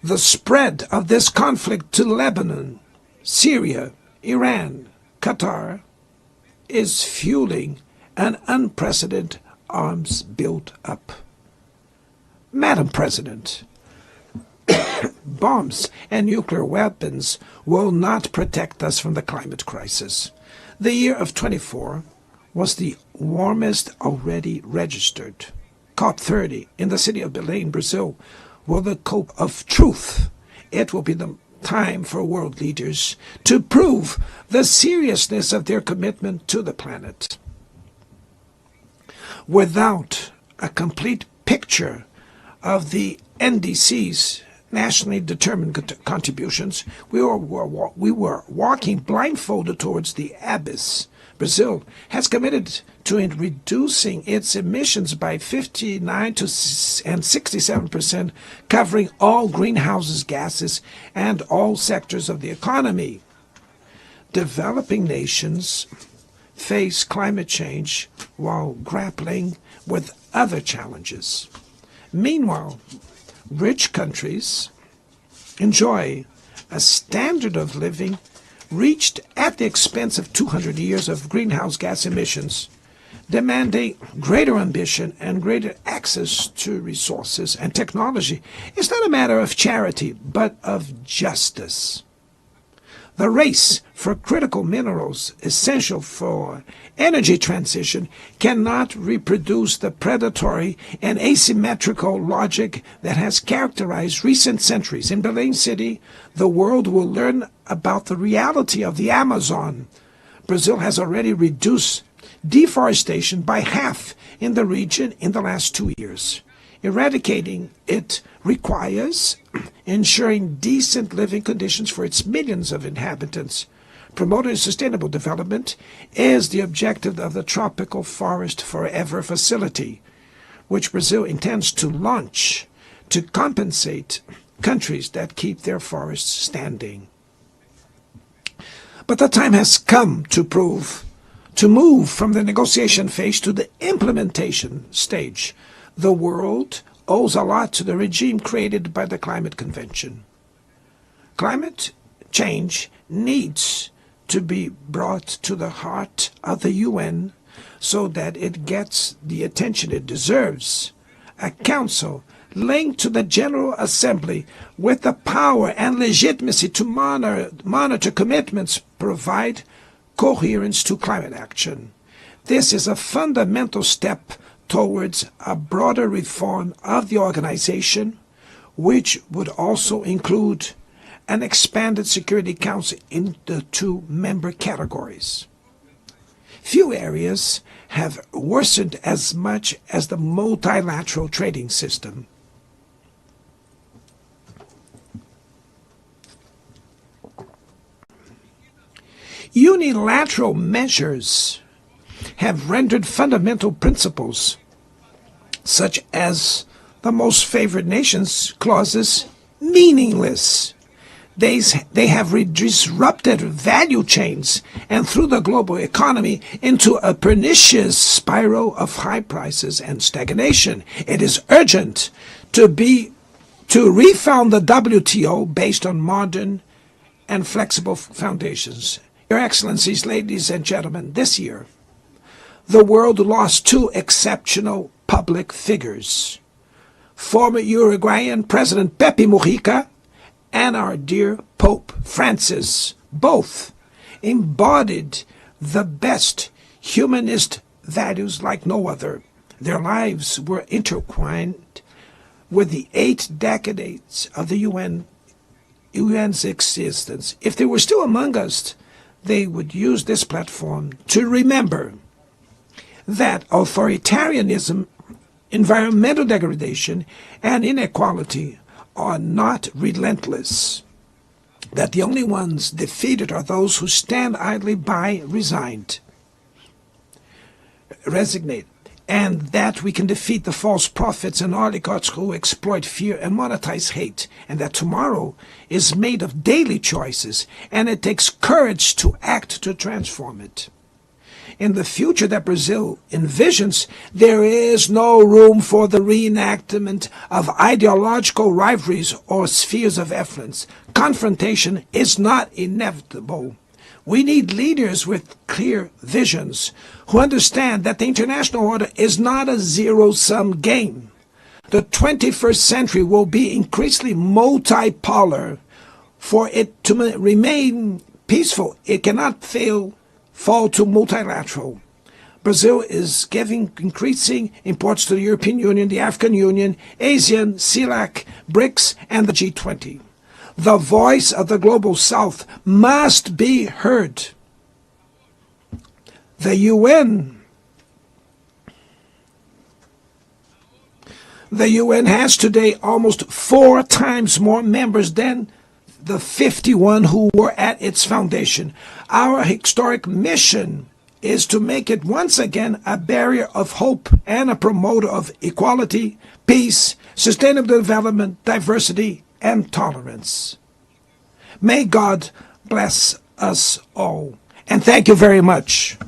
The spread of this conflict to Lebanon, Syria, Iran, Qatar is fueling an unprecedented arms build-up. Madam President, bombs and nuclear weapons will not protect us from the climate crisis. The year of 24 was the warmest already registered. COP30 in the city of Belém, Brazil, will the cope of truth. It will be the time for world leaders to prove the seriousness of their commitment to the planet. Without a complete picture of the NDC's nationally determined contributions, we were walking blindfolded towards the abyss. Brazil has committed to reducing its emissions by 59% and 67%, covering all greenhouse gases and all sectors of the economy. Developing nations face climate change while grappling with other challenges. Meanwhile, rich countries enjoy a standard of living reached at the expense of 200 years of greenhouse gas emissions, demanding greater ambition and greater access to resources and technology. It's not a matter of charity, but of justice. The race for critical minerals essential for energy transition cannot reproduce the predatory and asymmetrical logic that has characterized recent centuries. In Belém City, the world will learn about the reality of the Amazon. Brazil has already reduced deforestation by half in the region in the last 2 years. Eradicating it requires ensuring decent living conditions for its millions of inhabitants. Promoting sustainable development is the objective of the Tropical Forest Forever facility, which Brazil intends to launch to compensate countries that keep their forests standing. But the time has come to move from the negotiation phase to the implementation stage. The world owes a lot to the regime created by the Climate Convention. Climate change needs to be brought to the heart of the UN so that it gets the attention it deserves. A council linked to the General Assembly with the power and legitimacy to monitor commitments provide coherence to climate action. This is a fundamental step towards a broader reform of the organization, which would also include an expanded Security Council in the two member categories. Few areas have worsened as much as the multilateral trading system. Unilateral measures have rendered fundamental principles, such as the most favored nations clauses, meaningless. They have disrupted value chains and threw the global economy into a pernicious spiral of high prices and stagnation. It is urgent to refound the WTO based on modern and flexible foundations. Your Excellencies, ladies and gentlemen, this year, the world lost two exceptional public figures. Former Uruguayan President Pepe Mujica and our dear Pope Francis, both embodied the best humanist values like no other. Their lives were intertwined with the 8 decades of the UN's existence. If they were still among us, they would use this platform to remember that authoritarianism, environmental degradation, and inequality are not relentless, that the only ones defeated are those who stand idly by, resigned, and that we can defeat the false prophets and oligarchs who exploit fear and monetize hate, and that tomorrow is made of daily choices, and it takes courage to act to transform it. In the future that Brazil envisions, there is no room for the reenactment of ideological rivalries or spheres of influence. Confrontation is not inevitable. We need leaders with clear visions who understand that the international order is not a zero-sum game. The 21st century will be increasingly multipolar. For it to remain peaceful, it cannot fall to multilateral. Brazil is giving increasing importance to the European Union, the African Union, ASEAN, CELAC, BRICS, and the G20. The voice of the Global South must be heard. The UN has today almost 4 times more members than the 51 who were at its foundation. Our historic mission is to make it once again a barrier of hope and a promoter of equality, peace, sustainable development, diversity, and tolerance. May God bless us all. And thank you very much.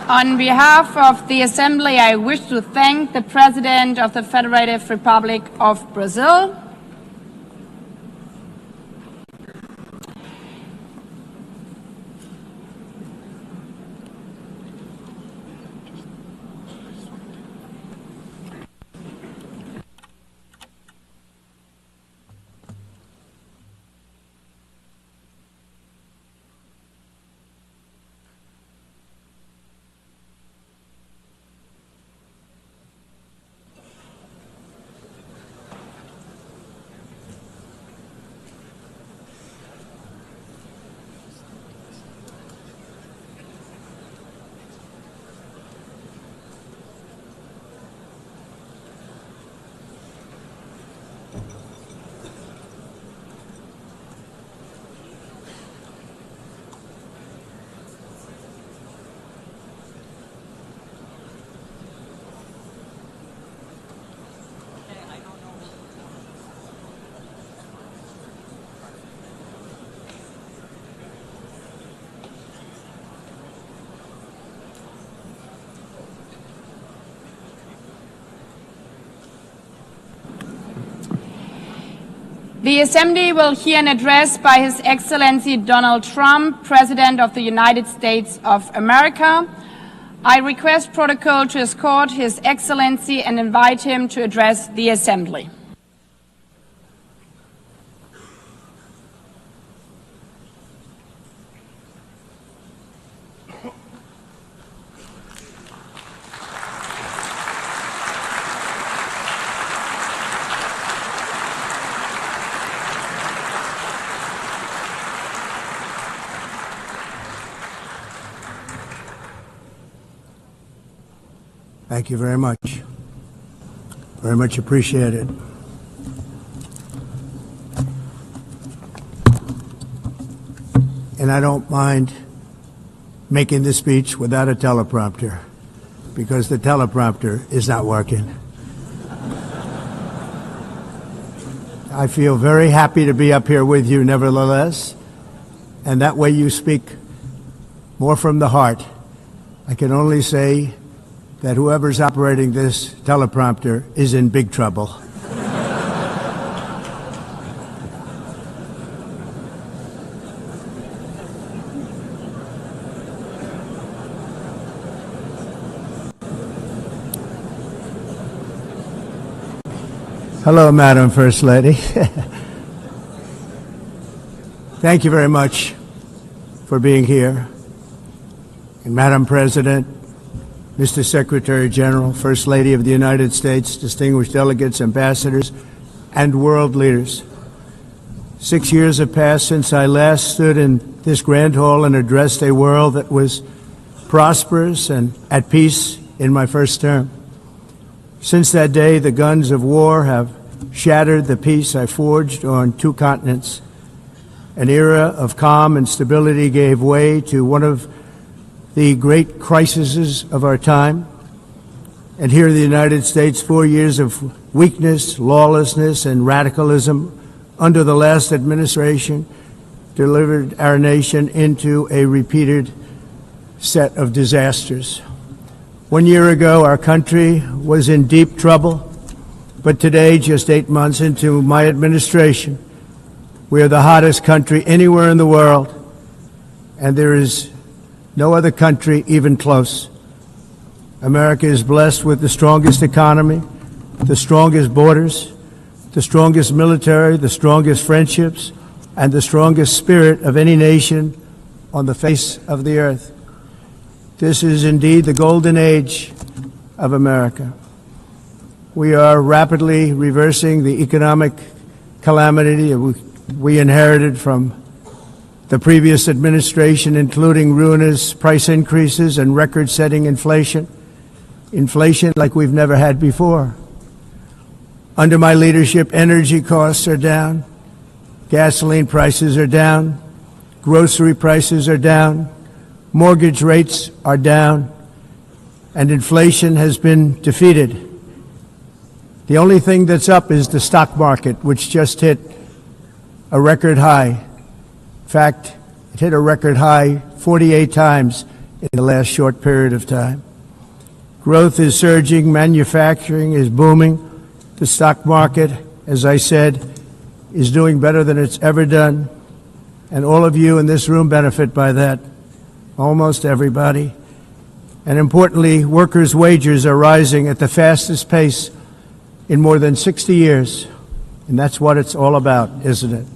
On behalf of the Assembly, I wish to thank the President of the Federative Republic of Brazil, The Assembly will hear an address by His Excellency Donald Trump, President of the United States of America. I request protocol to escort His Excellency and invite him to address the Assembly. Thank you very much. Very much appreciated. And I don't mind making the speech without a teleprompter, because the teleprompter is not working. I feel very happy to be up here with you nevertheless, and that way you speak more from the heart. I can only say that whoever's operating this teleprompter is in big trouble. Hello, Madam First Lady. Thank you very much for being here. And Madam President, Mr. Secretary General, First Lady of the United States, distinguished delegates, ambassadors, and world leaders. 6 years have passed since I last stood in this grand hall and addressed a world that was prosperous and at peace in my first term. Since that day, the guns of war have shattered the peace I forged on 2 continents. An era of calm and stability gave way to one of the great crises of our time. And here in the United States, 4 years of weakness, lawlessness, and radicalism under the last administration delivered our nation into a repeated set of disasters. 1 year ago, our country was in deep trouble, but today, just 8 months into my administration, we are the hottest country anywhere in the world, and there is no other country even close. America is blessed with the strongest economy, the strongest borders, the strongest military, the strongest friendships, and the strongest spirit of any nation on the face of the earth. This is indeed the golden age of America. We are rapidly reversing the economic calamity we inherited from the previous administration, including ruinous price increases and record-setting inflation like we've never had before. Under my leadership, energy costs are down, gasoline prices are down, grocery prices are down, mortgage rates are down, and inflation has been defeated. The only thing that's up is the stock market, which just hit a record high. In fact, it hit a record high 48 times in the last short period of time. Growth is surging, manufacturing is booming. The stock market, as I said, is doing better than it's ever done. And all of you in this room benefit by that, almost everybody. And importantly, workers' wages are rising at the fastest pace in more than 60 years. And that's what it's all about, isn't it?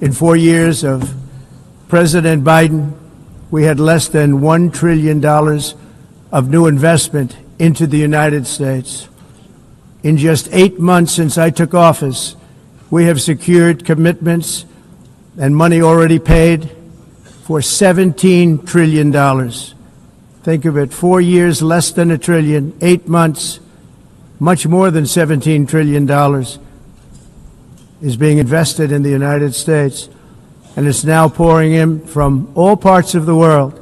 In 4 years of President Biden, we had less than $1 trillion of new investment into the United States. In just 8 months since I took office, we have secured commitments and money already paid for $17 trillion. Think of it, 4 years, less than $1 trillion, 8 months, much more than $17 trillion is being invested in the United States, and it's now pouring in from all parts of the world.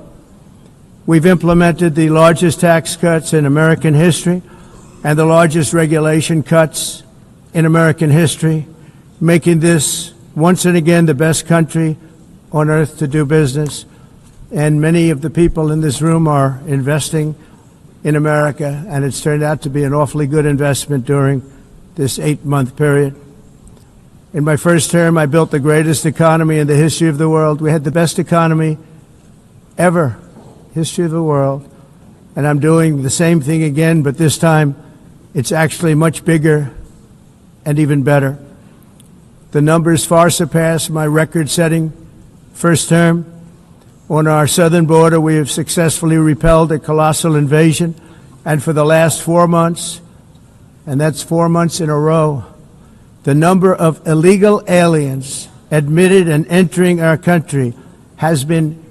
We've implemented the largest tax cuts in American history and the largest regulation cuts in American history, making this once and again the best country on earth to do business. And many of the people in this room are investing in America, and it's turned out to be an awfully good investment during this 8-month period. In my first term, I built the greatest economy in the history of the world. We had the best economy ever, history of the world. And I'm doing the same thing again, but this time it's actually much bigger and even better. The numbers far surpass my record-setting first term. On our southern border, we have successfully repelled a colossal invasion. And for the last 4 months, and that's 4 months in a row, the number of illegal aliens admitted and entering our country has been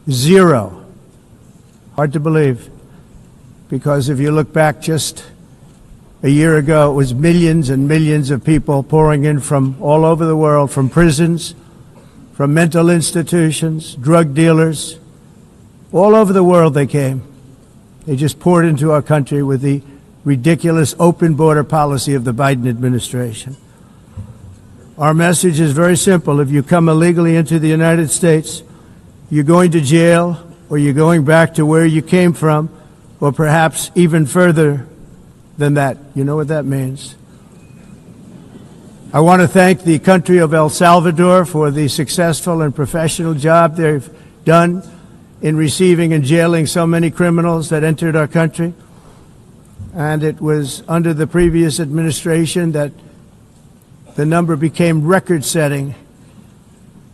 0. Hard to believe, because if you look back just a year ago, it was millions and millions of people pouring in from all over the world, from prisons, from mental institutions, drug dealers. All over the world they came. They just poured into our country with the ridiculous open border policy of the Biden administration. Our message is very simple. If you come illegally into the United States, you're going to jail, or you're going back to where you came from, or perhaps even further than that. You know what that means. I want to thank the country of El Salvador for the successful and professional job they've done in receiving and jailing so many criminals that entered our country. And it was under the previous administration that the number became record-setting,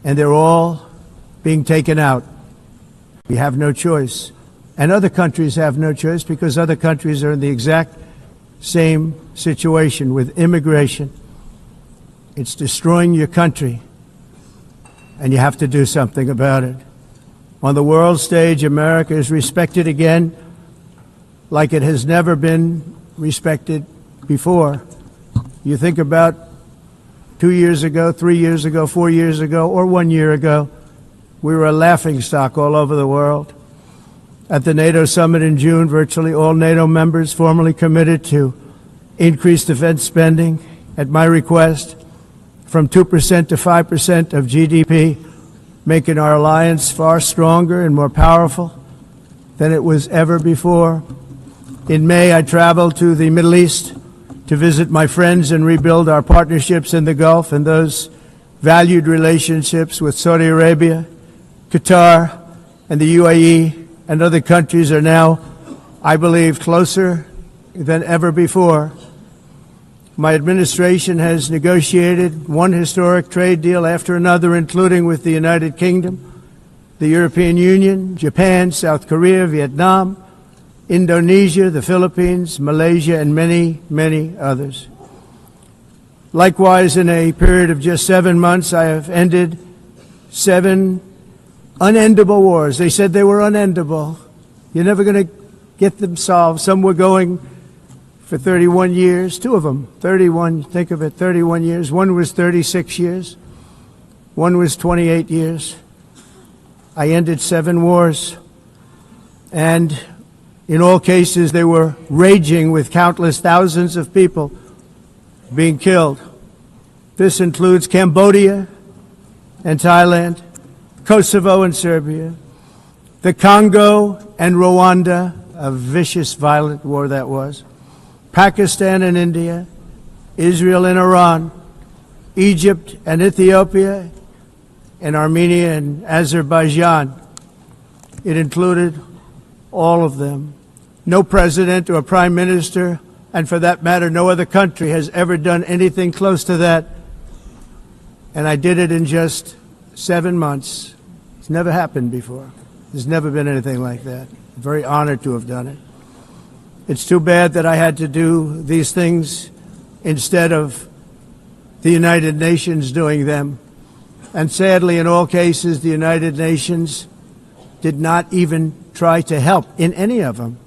and they're all being taken out. We have no choice. And other countries have no choice, because other countries are in the exact same situation with immigration. It's destroying your country, and you have to do something about it. On the world stage, America is respected again like it has never been respected before. You think about 2 years ago, 3 years ago, 4 years ago, or 1 year ago, we were a laughingstock all over the world. At the NATO summit in June, virtually all NATO members formally committed to increase defense spending at my request from 2% to 5% of GDP, making our alliance far stronger and more powerful than it was ever before. In May, I traveled to the Middle East to visit my friends and rebuild our partnerships in the Gulf and those valued relationships with Saudi Arabia, Qatar, and the UAE and other countries are now, I believe, closer than ever before. My administration has negotiated one historic trade deal after another, including with the United Kingdom, the European Union, Japan, South Korea, Vietnam, Indonesia, the Philippines, Malaysia, and many, many others. Likewise, in a period of just 7 months, I have ended 7 unendable wars. They said they were unendable. You're never going to get them solved. Some were going for 31 years, 2 of them, 31, think of it, 31 years. One was 36 years. One was 28 years. I ended 7 wars. And in all cases, they were raging with countless thousands of people being killed. This includes Cambodia and Thailand, Kosovo and Serbia, the Congo and Rwanda, a vicious, violent war that was, Pakistan and India, Israel and Iran, Egypt and Ethiopia, and Armenia and Azerbaijan. It included all of them. No president or prime minister, and for that matter, no other country has ever done anything close to that. And I did it in just 7 months. It's never happened before. There's never been anything like that. I'm very honored to have done it. It's too bad that I had to do these things instead of the United Nations doing them. And sadly, in all cases, the United Nations did not even try to help in any of them.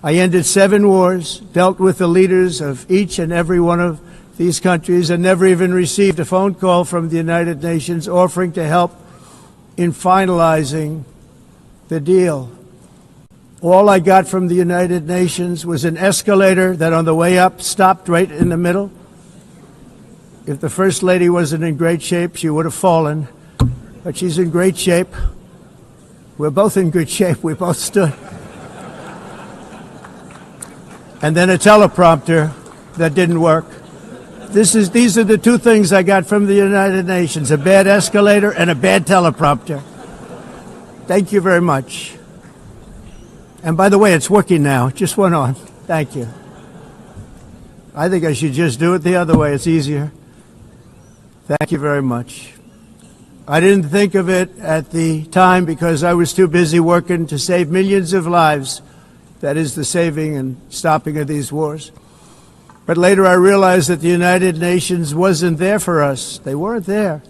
I ended 7 wars, dealt with the leaders of each and every one of these countries, and never even received a phone call from the United Nations offering to help in finalizing the deal. All I got from the United Nations was an escalator that on the way up stopped right in the middle. If the First Lady wasn't in great shape, she would have fallen. But she's in great shape. We're both in good shape. We both stood. And then a teleprompter that didn't work. These are the two things I got from the United Nations, a bad escalator and a bad teleprompter. Thank you very much. And by the way, it's working now. It just went on. Thank you. I think I should just do it the other way. It's easier. Thank you very much. I didn't think of it at the time because I was too busy working to save millions of lives. That is the saving and stopping of these wars. But later I realized that the United Nations wasn't there for us. They weren't there.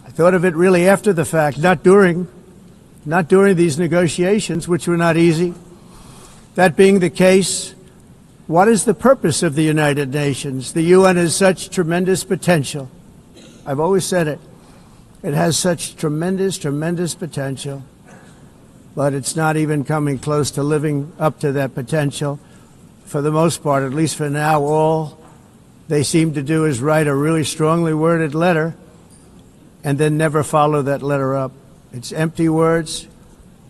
I thought of it really after the fact, not during these negotiations, which were not easy. That being the case, what is the purpose of the United Nations? The UN has such tremendous potential. I've always said it. It has such tremendous, tremendous potential, but it's not even coming close to living up to that potential. For the most part, at least for now, all they seem to do is write a really strongly worded letter and then never follow that letter up. It's empty words,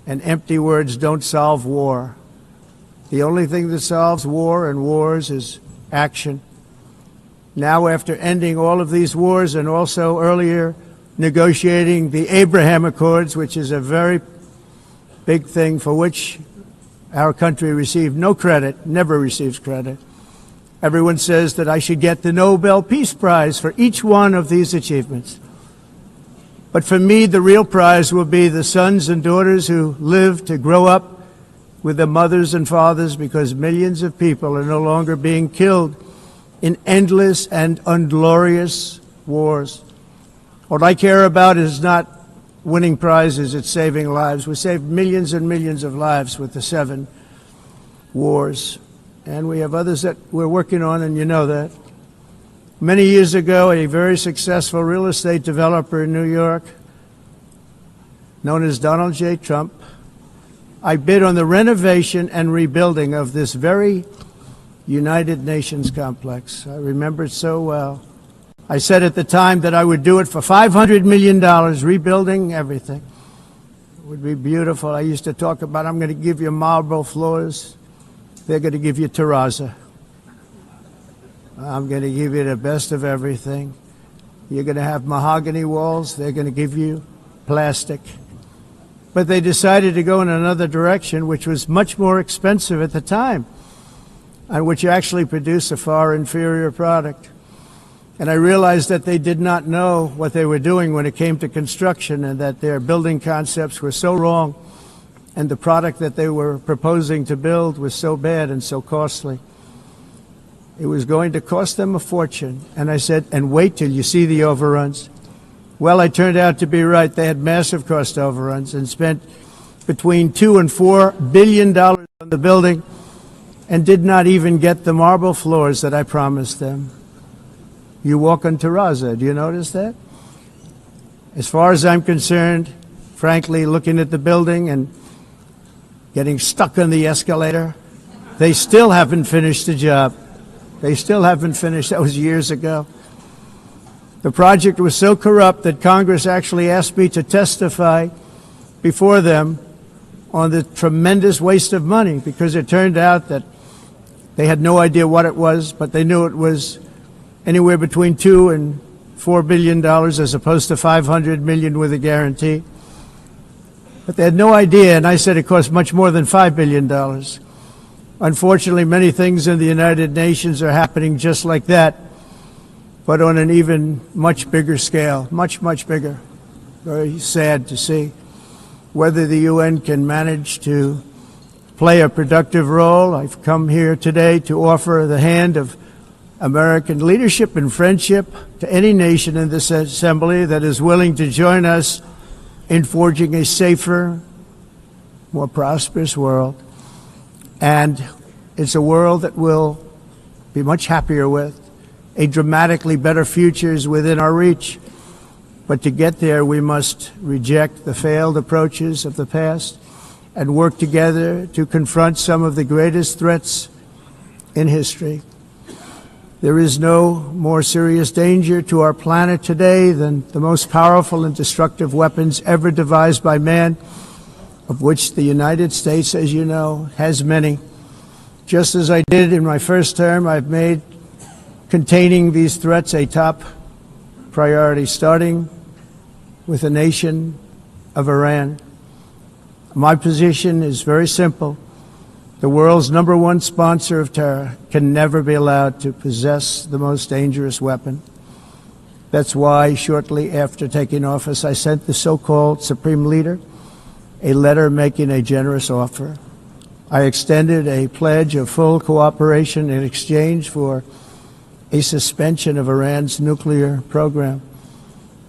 and empty words don't solve war. The only thing that solves war and wars is action. Now, after ending all of these wars and also earlier negotiating the Abraham Accords, which is a very big thing for which our country received no credit, never receives credit. Everyone says that I should get the Nobel Peace Prize for each one of these achievements. But for me, the real prize will be the sons and daughters who live to grow up with their mothers and fathers, because millions of people are no longer being killed in endless and unglorious wars. What I care about is not winning prizes, it's saving lives. We saved millions and millions of lives with the 7 wars. And we have others that we're working on, and you know that. Many years ago, a very successful real estate developer in New York, known as Donald J. Trump, I bid on the renovation and rebuilding of this very United Nations complex. I remember it so well. I said at the time that I would do it for $500 million, rebuilding everything. It would be beautiful. I used to talk about, I'm going to give you marble floors. They're going to give you terrazzo. I'm going to give you the best of everything. You're going to have mahogany walls. They're going to give you plastic. But they decided to go in another direction, which was much more expensive at the time, and which actually produced a far inferior product. And I realized that they did not know what they were doing when it came to construction, and that their building concepts were so wrong, and the product that they were proposing to build was so bad and so costly. It was going to cost them a fortune. And I said, and wait till you see the overruns. Well, I turned out to be right. They had massive cost overruns and spent between $2 and $4 billion on the building and did not even get the marble floors that I promised them. You walk on terrazzo. Do you notice that? As far as I'm concerned, frankly, looking at the building and getting stuck on the escalator, they still haven't finished the job. They still haven't finished. That was years ago. The project was so corrupt that Congress actually asked me to testify before them on the tremendous waste of money, because it turned out that they had no idea what it was, but they knew it was anywhere between $2 and $4 billion as opposed to $500 million with a guarantee. But they had no idea, and I said it cost much more than $5 billion. Unfortunately, many things in the United Nations are happening just like that, but on an even much bigger scale, much, much bigger. Very sad to see. Whether the UN can manage to play a productive role, I've come here today to offer the hand of American leadership and friendship to any nation in this assembly that is willing to join us in forging a safer, more prosperous world. And it's a world that we'll be much happier with. A dramatically better future is within our reach. But to get there, we must reject the failed approaches of the past and work together to confront some of the greatest threats in history. There is no more serious danger to our planet today than the most powerful and destructive weapons ever devised by man, of which the United States, as you know, has many. Just as I did in my first term, I've made containing these threats a top priority, starting with the nation of Iran. My position is very simple. The world's #1 sponsor of terror can never be allowed to possess the most dangerous weapon. That's why, shortly after taking office, I sent the so-called Supreme Leader a letter making a generous offer. I extended a pledge of full cooperation in exchange for a suspension of Iran's nuclear program.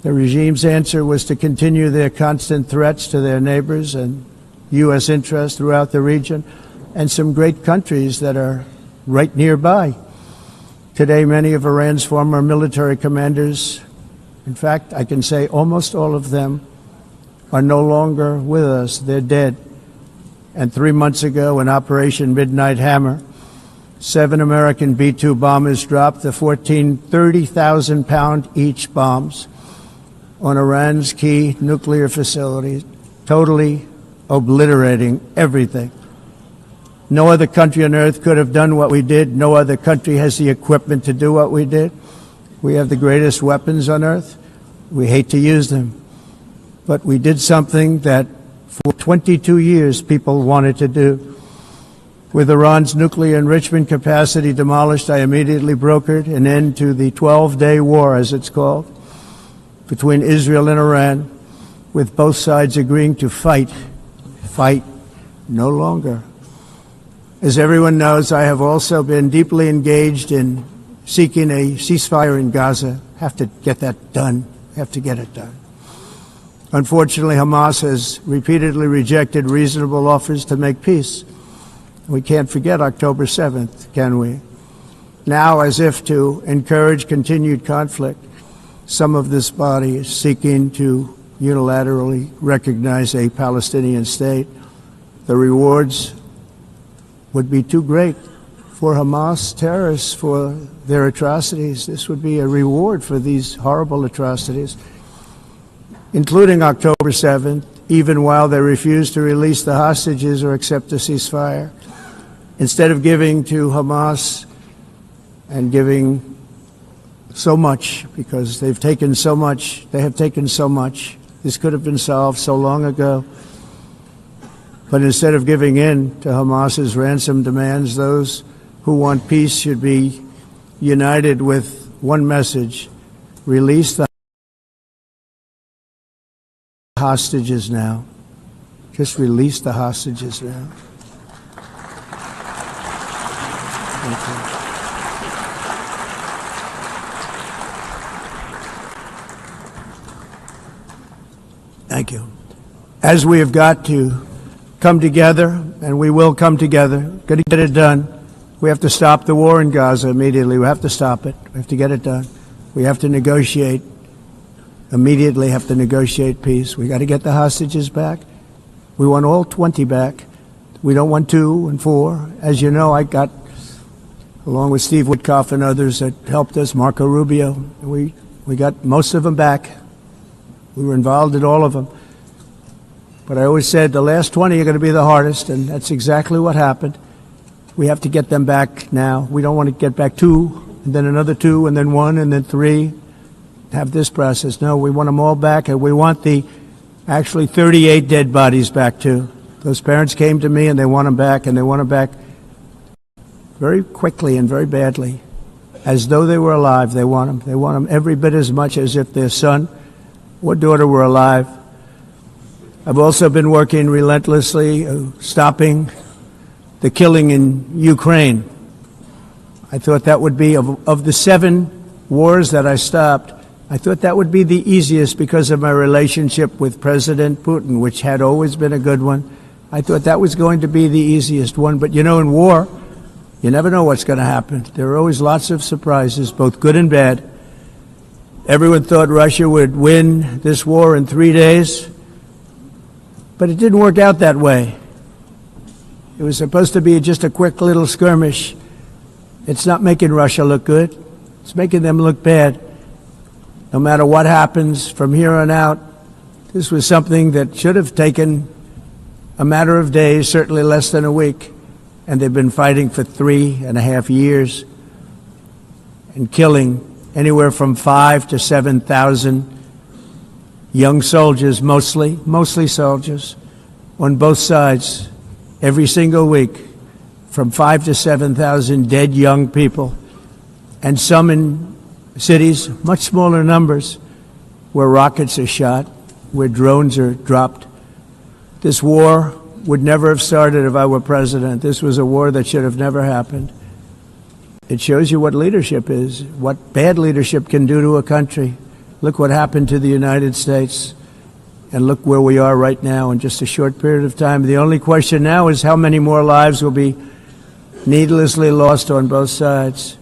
The regime's answer was to continue their constant threats to their neighbors and U.S. interests throughout the region and some great countries that are right nearby. Today, many of Iran's former military commanders, in fact, I can say almost all of them, are no longer with us. They're dead. And 3 months ago, in Operation Midnight Hammer, 7 American B-2 bombers dropped the 14 30,000-pound each bombs on Iran's key nuclear facilities, totally obliterating everything. No other country on earth could have done what we did. No other country has the equipment to do what we did. We have the greatest weapons on earth. We hate to use them. But we did something that for 22 years people wanted to do. With Iran's nuclear enrichment capacity demolished, I immediately brokered an end to the 12-day war, as it's called, between Israel and Iran, with both sides agreeing to fight no longer. As everyone knows, I have also been deeply engaged in seeking a ceasefire in Gaza. Have to get that done. Have to get it done. Unfortunately, Hamas has repeatedly rejected reasonable offers to make peace. We can't forget October 7th, can we? Now, as if to encourage continued conflict, some of this body is seeking to unilaterally recognize a Palestinian state. The rewards would be too great for Hamas terrorists for their atrocities. This would be a reward for these horrible atrocities, including October 7th, even while they refuse to release the hostages or accept a ceasefire. Instead of giving to Hamas and giving so much, because they've taken so much, they have taken so much. This could have been solved so long ago. But instead of giving in to Hamas's ransom demands, those who want peace should be united with one message: release the hostages now. Just release the hostages now. Thank you. Thank you. As we have got to come together, and we will come together, got to get it done. We have to stop the war in Gaza immediately. We have to stop it. We have to get it done. We have to negotiate, immediately have to negotiate peace. We got to get the hostages back. We want all 20 back. We don't want 2 and 4. As you know, I got, along with Steve Witkoff and others that helped us, Marco Rubio, we got most of them back. We were involved in all of them. But I always said the last 20 are going to be the hardest, and that's exactly what happened. We have to get them back now. We don't want to get back 2, and then another 2, and then 1, and then 3. Have this process. No, we want them all back, and we want the actually 38 dead bodies back too. Those parents came to me, and they want them back, and they want them back very quickly and very badly, as though they were alive. They want them. They want them every bit as much as if their son or daughter were alive. I've also been working relentlessly, stopping the killing in Ukraine. I thought that would be, of the 7 wars that I stopped, I thought that would be the easiest because of my relationship with President Putin, which had always been a good one. I thought that was going to be the easiest one. But you know, in war, you never know what's going to happen. There are always lots of surprises, both good and bad. Everyone thought Russia would win this war in 3 days. But it didn't work out that way. It was supposed to be just a quick little skirmish. It's not making Russia look good. It's making them look bad. No matter what happens from here on out, this was something that should have taken a matter of days, certainly less than a week. And they've been fighting for 3.5 years. and killing anywhere from 5,000 to 7,000 young soldiers, mostly soldiers, on both sides every single week, from 5,000 to 7,000 dead young people, and some in cities, much smaller numbers, where rockets are shot, where drones are dropped. This war would never have started if I were president. This was a war that should have never happened. It shows you what leadership is, what bad leadership can do to a country. Look what happened to the United States, and look where we are right now in just a short period of time. The only question now is how many more lives will be needlessly lost on both sides.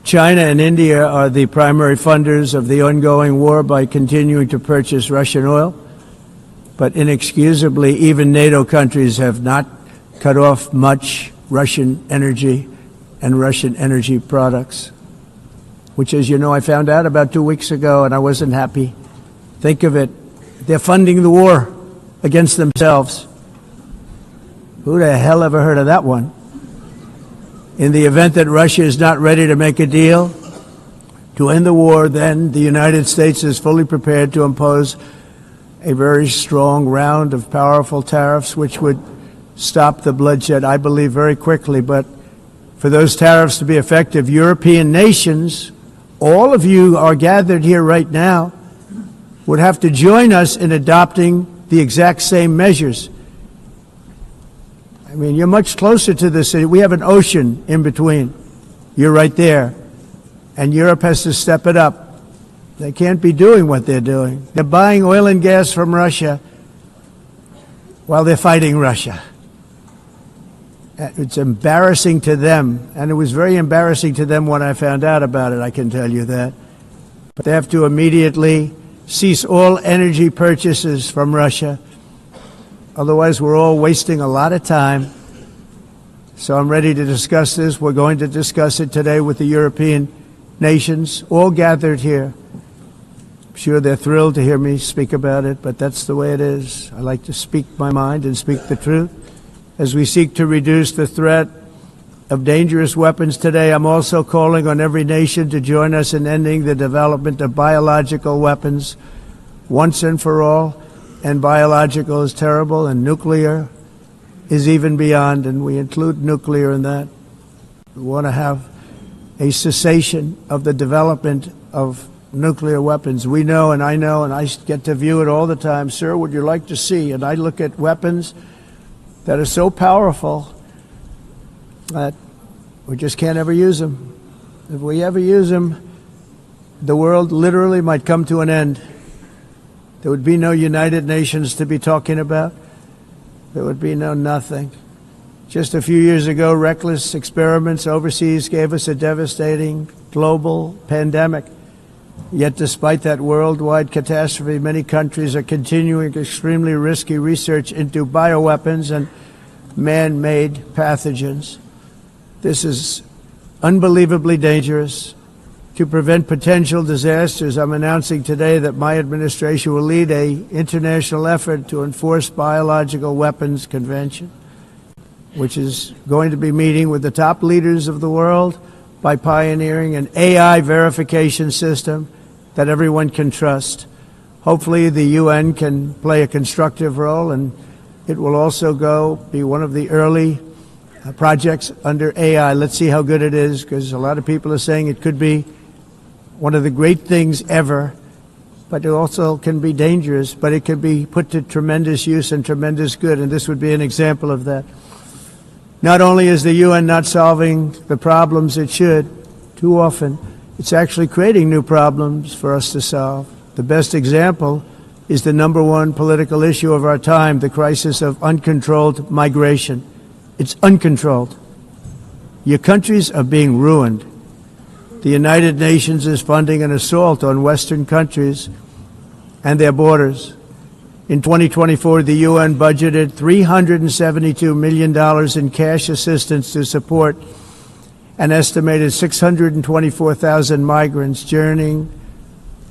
China and India are the primary funders of the ongoing war by continuing to purchase Russian oil. But inexcusably, even NATO countries have not cut off much Russian energy and Russian energy products, which, as you know, I found out about 2 weeks ago, and I wasn't happy. Think of it. They're funding the war against themselves. Who the hell ever heard of that one? In the event that Russia is not ready to make a deal to end the war, then the United States is fully prepared to impose a very strong round of powerful tariffs, which would stop the bloodshed, I believe, very quickly. But for those tariffs to be effective, European nations, all of you are gathered here right now, would have to join us in adopting the exact same measures. I mean, you're much closer to the city. We have an ocean in between. You're right there. And Europe has to step it up. They can't be doing what they're doing. They're buying oil and gas from Russia while they're fighting Russia. It's embarrassing to them, and it was very embarrassing to them when I found out about it, I can tell you that. But they have to immediately cease all energy purchases from Russia. Otherwise, we're all wasting a lot of time. So I'm ready to discuss this. We're going to discuss it today with the European nations, all gathered here. I'm sure they're thrilled to hear me speak about it, but that's the way it is. I like to speak my mind and speak the truth. As we seek to reduce the threat of dangerous weapons today, I'm also calling on every nation to join us in ending the development of biological weapons once and for all. And biological is terrible, and nuclear is even beyond, and we include nuclear in that. We want to have a cessation of the development of nuclear weapons. We know, and I get to view it all the time. Sir, would you like to see? And I look at weapons that are so powerful that we just can't ever use them. If we ever use them, the world literally might come to an end. There would be no United Nations to be talking about. There would be no nothing. Just a few years ago, reckless experiments overseas gave us a devastating global pandemic. Yet despite that worldwide catastrophe, many countries are continuing extremely risky research into bioweapons and man-made pathogens. This is unbelievably dangerous. To prevent potential disasters, I'm announcing today that my administration will lead an international effort to enforce biological weapons convention, which is going to be meeting with the top leaders of the world by pioneering an AI verification system that everyone can trust. Hopefully the UN can play a constructive role, and it will also be one of the early projects under AI. Let's see how good it is, because a lot of people are saying it could be one of the great things ever, but it also can be dangerous, but it can be put to tremendous use and tremendous good, and this would be an example of that. Not only is the UN not solving the problems it should, too often, it's actually creating new problems for us to solve. The best example is the #1 political issue of our time, the crisis of uncontrolled migration. It's uncontrolled. Your countries are being ruined. The United Nations is funding an assault on Western countries and their borders. In 2024, the UN budgeted $372 million in cash assistance to support an estimated 624,000 migrants journeying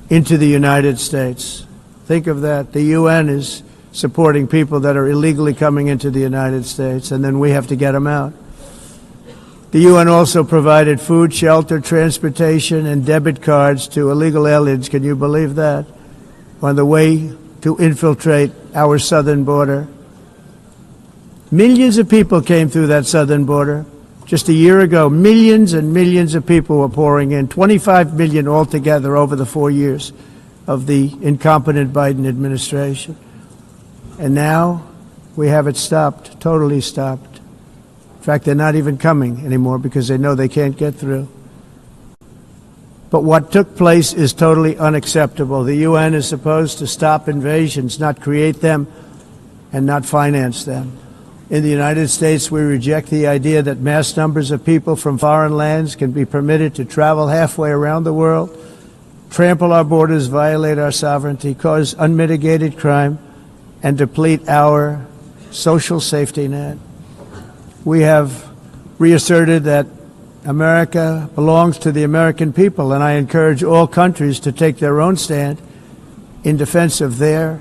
into the United States. Think of that. The UN is supporting people that are illegally coming into the United States, and then we have to get them out. The UN also provided food, shelter, transportation, and debit cards to illegal aliens. Can you believe that? On the way to infiltrate our southern border. Millions of people came through that southern border. Just a year ago, millions and millions of people were pouring in, 25 million altogether over the 4 years of the incompetent Biden administration. And now we have it stopped, totally stopped. In fact, they're not even coming anymore because they know they can't get through. But what took place is totally unacceptable. The UN is supposed to stop invasions, not create them and not finance them. In the United States, we reject the idea that mass numbers of people from foreign lands can be permitted to travel halfway around the world, trample our borders, violate our sovereignty, cause unmitigated crime, and deplete our social safety net. We have reasserted that America belongs to the American people, and I encourage all countries to take their own stand in defense of their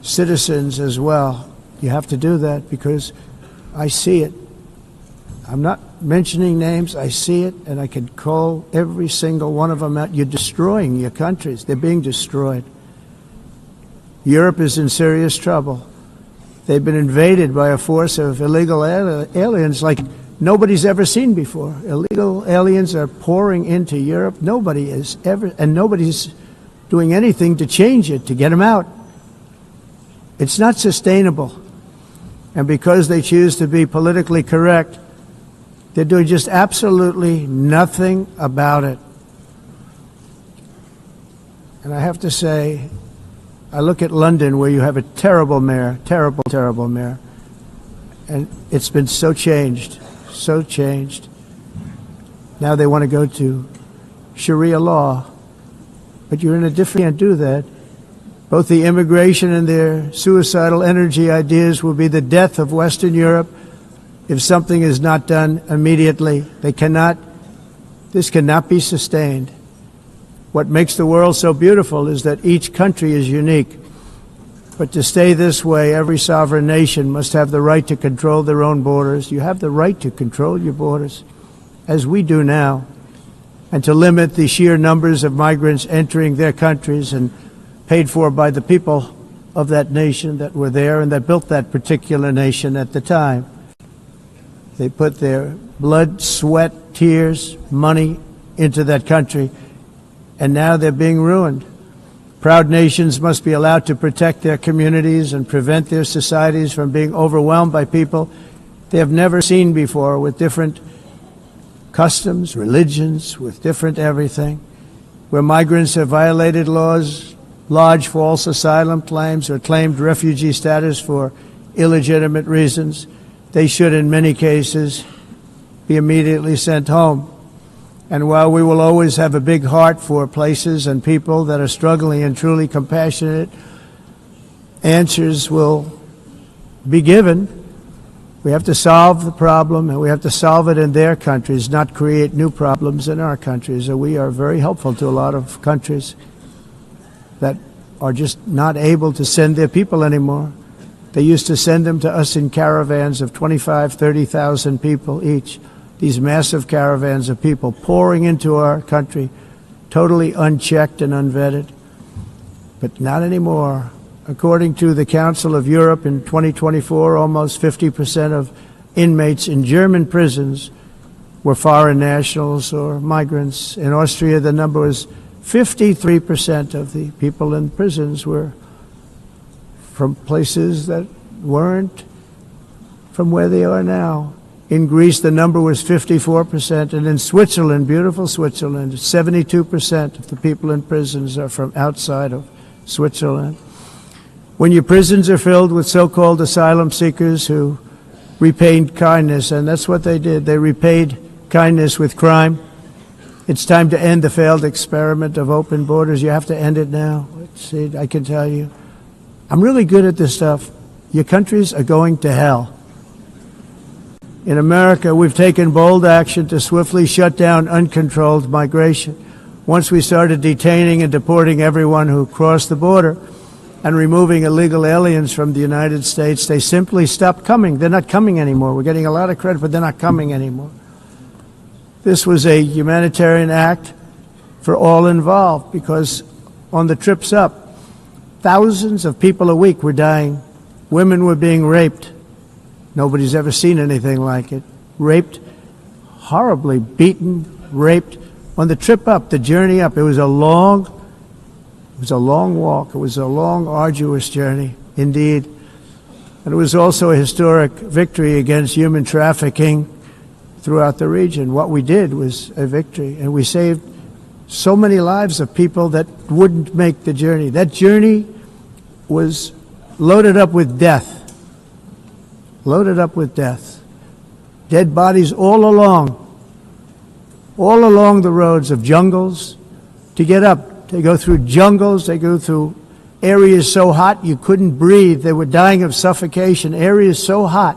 citizens as well. You have to do that because I see it. I'm not mentioning names. I see it, and I can call every single one of them out. You're destroying your countries. They're being destroyed. Europe is in serious trouble. They've been invaded by a force of illegal aliens like nobody's ever seen before. Illegal aliens are pouring into Europe. Nobody is ever, and nobody's doing anything to change it, to get them out. It's not sustainable. And because they choose to be politically correct, they're doing just absolutely nothing about it. And I have to say, I look at London where you have a terrible mayor, terrible mayor. And it's been so changed, so changed. Now they want to go to Sharia law. But you're in a different, you can't do that. Both the immigration and their suicidal energy ideas will be the death of Western Europe if something is not done immediately. This cannot be sustained. What makes the world so beautiful is that each country is unique. But to stay this way, every sovereign nation must have the right to control their own borders. You have the right to control your borders, as we do now, and to limit the sheer numbers of migrants entering their countries and paid for by the people of that nation that were there and that built that particular nation at the time. They put their blood, sweat, tears, money into that country, and now they're being ruined. Proud nations must be allowed to protect their communities and prevent their societies from being overwhelmed by people they have never seen before, with different customs, religions, with different everything. Where migrants have violated laws, lodged false asylum claims, or claimed refugee status for illegitimate reasons, they should, in many cases, be immediately sent home. And while we will always have a big heart for places and people that are struggling and truly compassionate, answers will be given. We have to solve the problem, and we have to solve it in their countries, not create new problems in our countries. And we are very helpful to a lot of countries that are just not able to send their people anymore. They used to send them to us in caravans of 25,000, 30,000 people each. These massive caravans of people pouring into our country, totally unchecked and unvetted. But not anymore. According to the Council of Europe in 2024, almost 50% of inmates in German prisons were foreign nationals or migrants. In Austria, the number was 53% of the people in prisons were from places that weren't from where they are now. In Greece, the number was 54%, and in Switzerland, beautiful Switzerland, 72% of the people in prisons are from outside of Switzerland. When your prisons are filled with so-called asylum seekers who repaid kindness, and that's what they did, they repaid kindness with crime, it's time to end the failed experiment of open borders. You have to end it now. See, I can tell you, I'm really good at this stuff. Your countries are going to hell. In America, we've taken bold action to swiftly shut down uncontrolled migration. Once we started detaining and deporting everyone who crossed the border and removing illegal aliens from the United States, they simply stopped coming. They're not coming anymore. We're getting a lot of credit, but they're not coming anymore. This was a humanitarian act for all involved, because on the trips up, thousands of people a week were dying. Women were being raped. Nobody's ever seen anything like it. Raped, horribly beaten, raped. On the trip up, the journey up, it was a long walk. It was a long, arduous journey, indeed. And it was also a historic victory against human trafficking throughout the region. What we did was a victory, and we saved so many lives of people that wouldn't make the journey. That journey was loaded up with death. Loaded up with death. Dead bodies all along the roads of jungles to get up. They go through jungles, they go through areas so hot you couldn't breathe. They were dying of suffocation. Areas so hot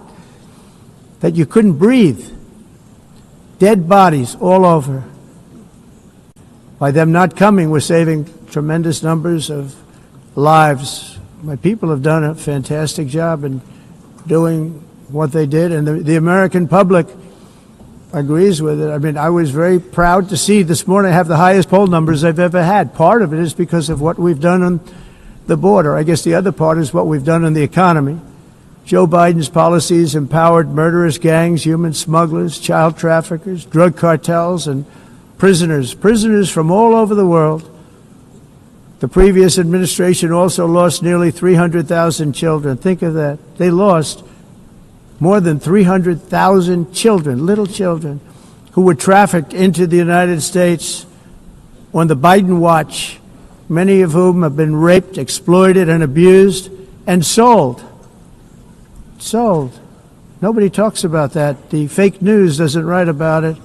that you couldn't breathe. Dead bodies all over. By them not coming, we're saving tremendous numbers of lives. My people have done a fantastic job in doing what they did, and the American public agrees with it. I mean, I was very proud to see this morning I have the highest poll numbers I've ever had. Part of it is because of what we've done on the border. I guess the other part is what we've done in the economy. Joe Biden's policies empowered murderous gangs, human smugglers, child traffickers, drug cartels, and prisoners from all over the world. The previous administration also lost nearly 300,000 children. Think of that. They lost more than 300,000 children, little children, who were trafficked into the United States on the Biden watch, many of whom have been raped, exploited, and abused, and sold. Sold. Nobody talks about that. The fake news doesn't write about it.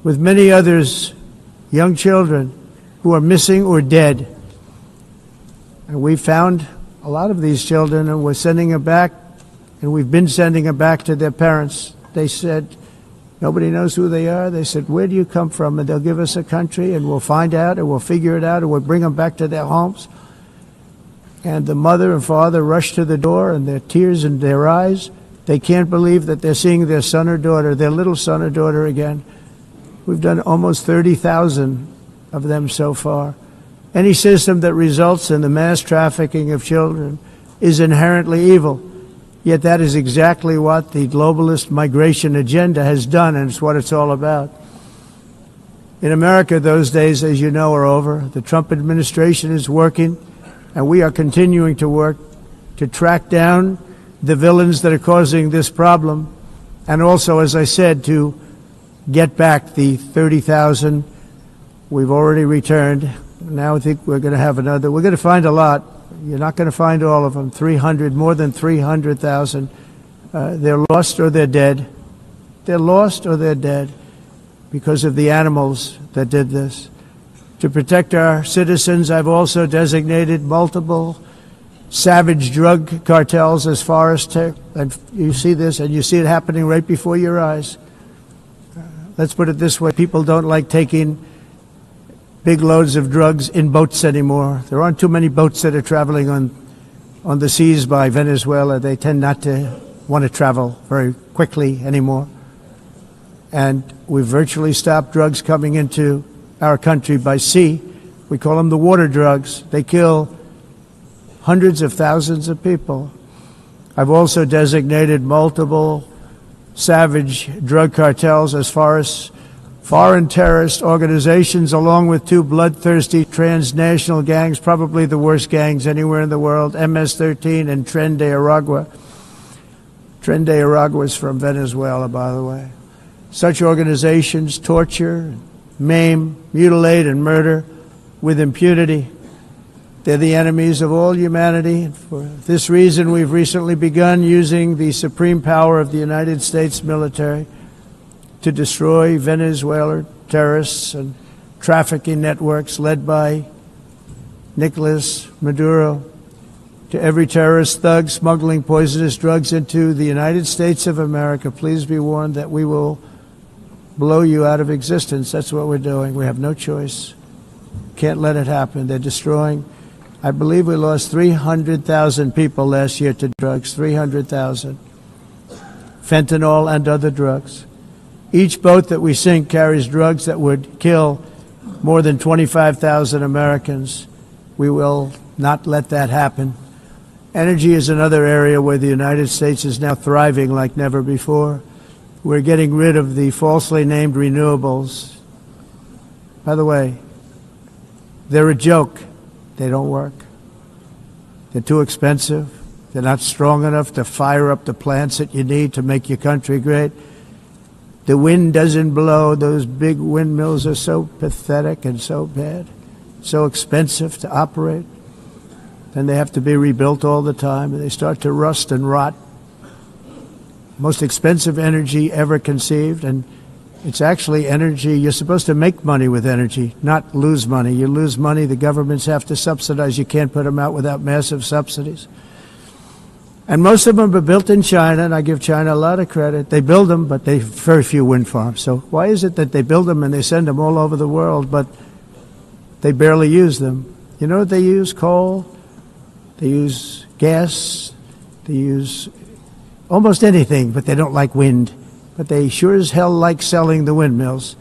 With many others, young children who are missing or dead. And we found a lot of these children, and we're sending them back, and we've been sending them back to their parents. They said, nobody knows who they are. They said, where do you come from? And they'll give us a country, and we'll find out, and we'll figure it out, and we'll bring them back to their homes. And the mother and father rush to the door, and their tears in their eyes. They can't believe that they're seeing their son or daughter, their little son or daughter again. We've done almost 30,000 of them so far. Any system that results in the mass trafficking of children is inherently evil. Yet that is exactly what the globalist migration agenda has done, and it's what it's all about. In America, those days, as you know, are over. The Trump administration is working, and we are continuing to work to track down the villains that are causing this problem, and also, as I said, to get back the 30,000 we've already returned. Now I think we're going to have another. We're going to find a lot. You're not going to find all of them. 300, more than 300,000. They're lost or they're dead. They're lost or they're dead because of the animals that did this. To protect our citizens, I've also designated multiple savage drug cartels as forest. And you see this, and you see it happening right before your eyes. Let's put it this way. People don't like taking big loads of drugs in boats anymore. There aren't too many boats that are traveling on the seas by Venezuela. They tend not to want to travel very quickly anymore. And we've virtually stopped drugs coming into our country by sea. We call them the water drugs. They kill hundreds of thousands of people. I've also designated multiple savage drug cartels as far as foreign terrorist organizations, along with two bloodthirsty transnational gangs, probably the worst gangs anywhere in the world, MS-13 and Tren de Aragua. Tren de Aragua is from Venezuela, by the way. Such organizations torture, maim, mutilate, and murder with impunity. They're the enemies of all humanity. And for this reason, we've recently begun using the supreme power of the United States military to destroy Venezuelan terrorists and trafficking networks led by Nicolas Maduro. To every terrorist thug smuggling poisonous drugs into the United States of America, please be warned that we will blow you out of existence. That's what we're doing. We have no choice. Can't let it happen. They're destroying. I believe we lost 300,000 people last year to drugs, 300,000. Fentanyl and other drugs. Each boat that we sink carries drugs that would kill more than 25,000 Americans. We will not let that happen. Energy is another area where the United States is now thriving like never before. We're getting rid of the falsely named renewables. By the way, they're a joke. They don't work. They're too expensive. They're not strong enough to fire up the plants that you need to make your country great. The wind doesn't blow. Those big windmills are so pathetic and so bad, so expensive to operate. And they have to be rebuilt all the time, and they start to rust and rot. Most expensive energy ever conceived, and it's actually energy. You're supposed to make money with energy, not lose money. You lose money, the governments have to subsidize. You can't put them out without massive subsidies. And most of them are built in China, and I give China a lot of credit. They build them, but they have very few wind farms. So why is it that they build them and they send them all over the world, but they barely use them? You know what they use? Coal. They use gas. They use almost anything, but they don't like wind. But they sure as hell like selling the windmills.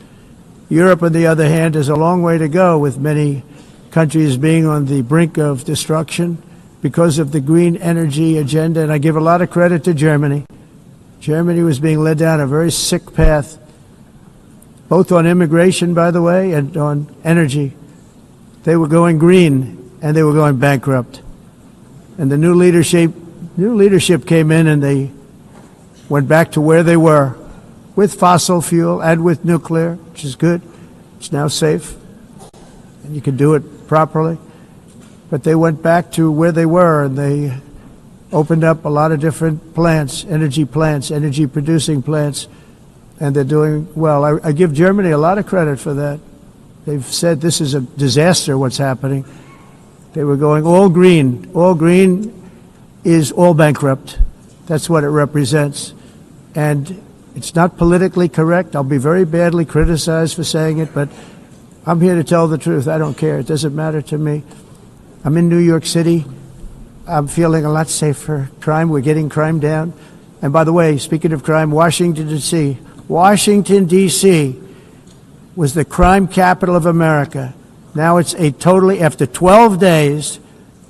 Europe, on the other hand, has a long way to go, with many countries being on the brink of destruction because of the green energy agenda. And I give a lot of credit to Germany. Germany was being led down a very sick path, both on immigration, by the way, and on energy. They were going green, and they were going bankrupt. And the new leadership came in, and they went back to where they were, with fossil fuel and with nuclear, which is good. It's now safe, and you can do it properly. But they went back to where they were, and they opened up a lot of different plants, energy producing plants, and they're doing well. I give Germany a lot of credit for that. They've said this is a disaster, what's happening. They were going all green. All green is all bankrupt. That's what it represents. And it's not politically correct. I'll be very badly criticized for saying it, but I'm here to tell the truth. I don't care. It doesn't matter to me. I'm in New York City. I'm feeling a lot safer. Crime, we're getting crime down. And by the way, speaking of crime, Washington, D.C. Washington, D.C. was the crime capital of America. Now it's after 12 days,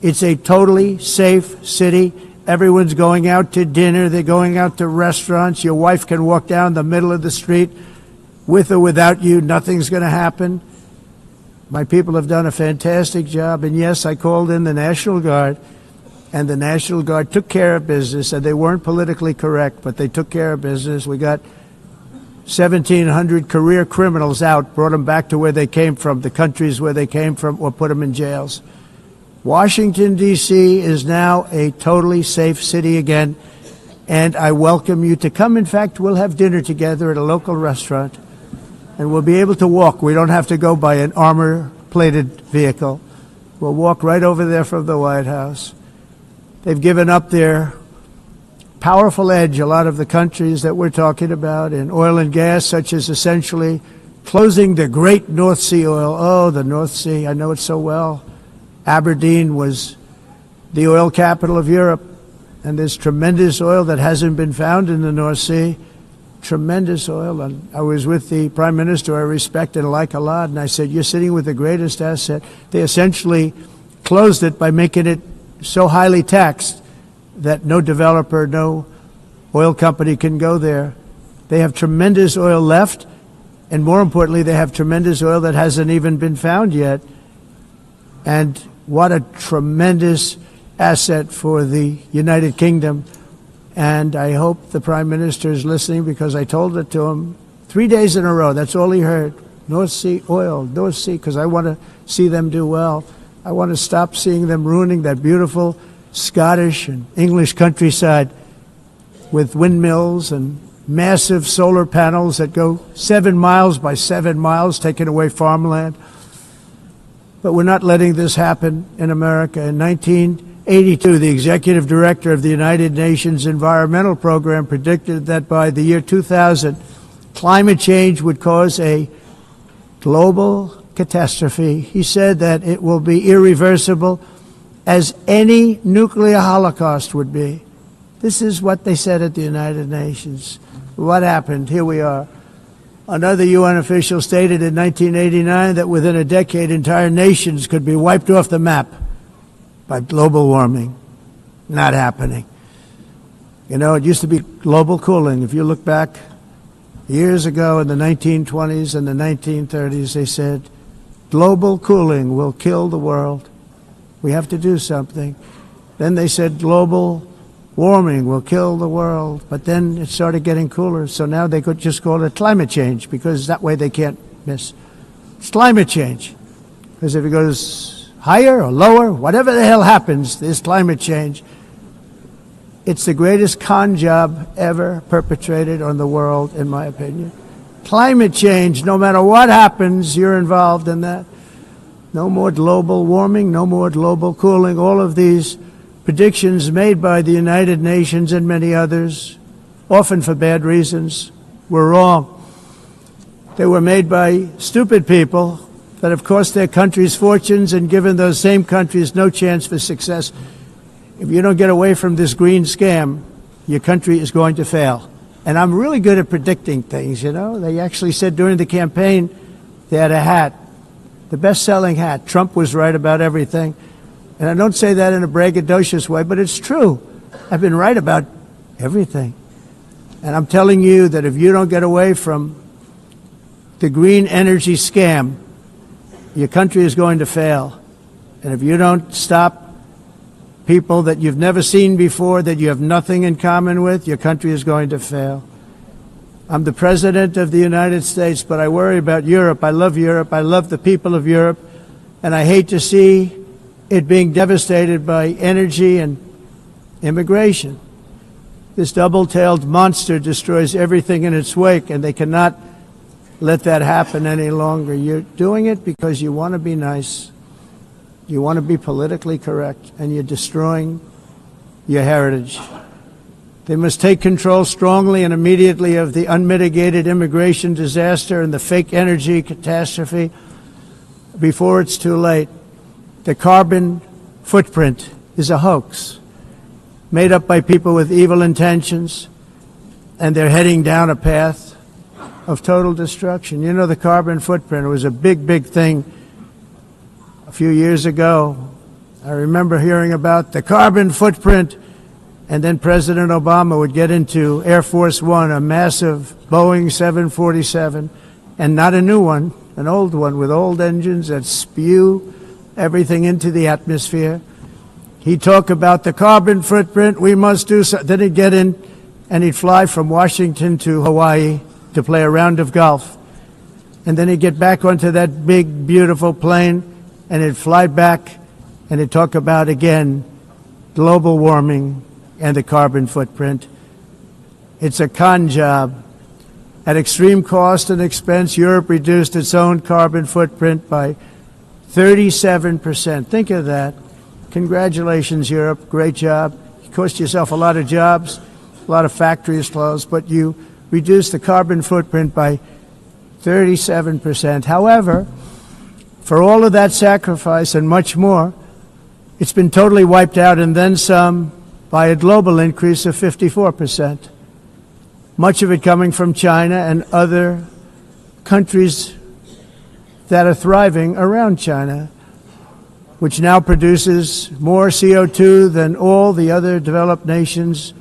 it's a totally safe city. Everyone's going out to dinner. They're going out to restaurants. Your wife can walk down the middle of the street with or without you. Nothing's going to happen. My people have done a fantastic job. And yes, I called in the National Guard, and the National Guard took care of business, and they weren't politically correct, but they took care of business. We got 1,700 career criminals out, brought them back to where they came from, the countries where they came from, or put them in jails. Washington, D.C. is now a totally safe city again, and I welcome you to come. In fact, we'll have dinner together at a local restaurant, and we'll be able to walk. We don't have to go by an armor-plated vehicle. We'll walk right over there from the White House. They've given up their powerful edge, a lot of the countries that we're talking about, in oil and gas, such as essentially closing the great North Sea oil. Oh, the North Sea, I know it so well. Aberdeen was the oil capital of Europe, and there's tremendous oil that hasn't been found in the North Sea. Tremendous oil. And I was with the Prime Minister I respect and like a lot, and I said, you're sitting with the greatest asset. They essentially closed it by making it so highly taxed that no developer, no oil company can go there. They have tremendous oil left, and more importantly, they have tremendous oil that hasn't even been found yet. And what a tremendous asset for the United Kingdom. And I hope the Prime Minister is listening, because I told it to him 3 days in a row. That's all he heard. North Sea oil, North Sea, because I want to see them do well. I want to stop seeing them ruining that beautiful Scottish and English countryside with windmills and massive solar panels that go 7 miles by 7 miles, taking away farmland. But we're not letting this happen in America. In 1982, the executive director of the United Nations Environmental Program predicted that by the year 2000, climate change would cause a global catastrophe. He said that it will be irreversible, as any nuclear holocaust would be. This is what they said at the United Nations. What happened? Here we are. Another UN official stated in 1989 that within a decade, entire nations could be wiped off the map by global warming. Not happening. You know, it used to be global cooling. If you look back years ago in the 1920s and the 1930s, they said, global cooling will kill the world. We have to do something. Then they said global warming will kill the world. But then it started getting cooler. So now they could just call it climate change, because that way they can't miss. It's climate change. Because if it goes higher or lower, whatever the hell happens, there's climate change. It's the greatest con job ever perpetrated on the world, in my opinion. Climate change, no matter what happens, you're involved in that. No more global warming, no more global cooling. All of these predictions made by the United Nations and many others, often for bad reasons, were wrong. They were made by stupid people that have cost their countries fortunes and given those same countries no chance for success. If you don't get away from this green scam, your country is going to fail. And I'm really good at predicting things, you know. They actually said during the campaign they had a hat, the best-selling hat. Trump was right about everything. And I don't say that in a braggadocious way, but it's true. I've been right about everything. And I'm telling you that if you don't get away from the green energy scam, your country is going to fail. And if you don't stop people that you've never seen before, that you have nothing in common with, your country is going to fail. I'm the President of the United States, but I worry about Europe. I love Europe. I love the people of Europe. And I hate to see it being devastated by energy and immigration. This double-tailed monster destroys everything in its wake, and they cannot let that happen any longer. You're doing it because you want to be nice. You want to be politically correct, and you're destroying your heritage. They must take control strongly and immediately of the unmitigated immigration disaster and the fake energy catastrophe before it's too late. The carbon footprint is a hoax made up by people with evil intentions, and they're heading down a path of total destruction. You know, the carbon footprint was a big, big thing a few years ago. I remember hearing about the carbon footprint, and then President Obama would get into Air Force One, a massive Boeing 747, and not a new one, an old one with old engines that spew everything into the atmosphere. He'd talk about the carbon footprint, we must do so. Then he'd get in and he'd fly from Washington to Hawaii to play a round of golf. And then he'd get back onto that big, beautiful plane and he'd fly back and he'd talk about, again, global warming and the carbon footprint. It's a con job. At extreme cost and expense, Europe reduced its own carbon footprint by 37%. Think of that. Congratulations, Europe. Great job. You cost yourself a lot of jobs, a lot of factories closed, but you reduced the carbon footprint by 37%. However, for all of that sacrifice and much more, it's been totally wiped out and then some by a global increase of 54%. Much of it coming from China and other countries that are thriving around China, which now produces more CO2 than all the other developed nations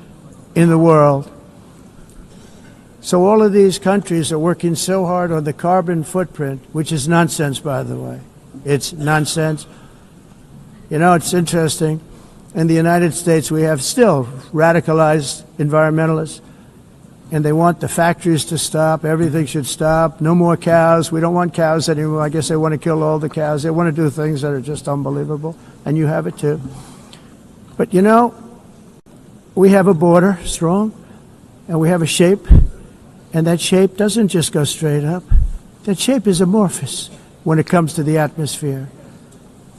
in the world. So all of these countries are working so hard on the carbon footprint, which is nonsense, by the way. It's nonsense. You know, it's interesting. In the United States, we have still radicalized environmentalists, and they want the factories to stop. Everything should stop. No more cows. We don't want cows anymore. I guess they want to kill all the cows. They want to do things that are just unbelievable, and you have it too. But you know, we have a border, strong, and we have a shape, and that shape doesn't just go straight up. That shape is amorphous when it comes to the atmosphere.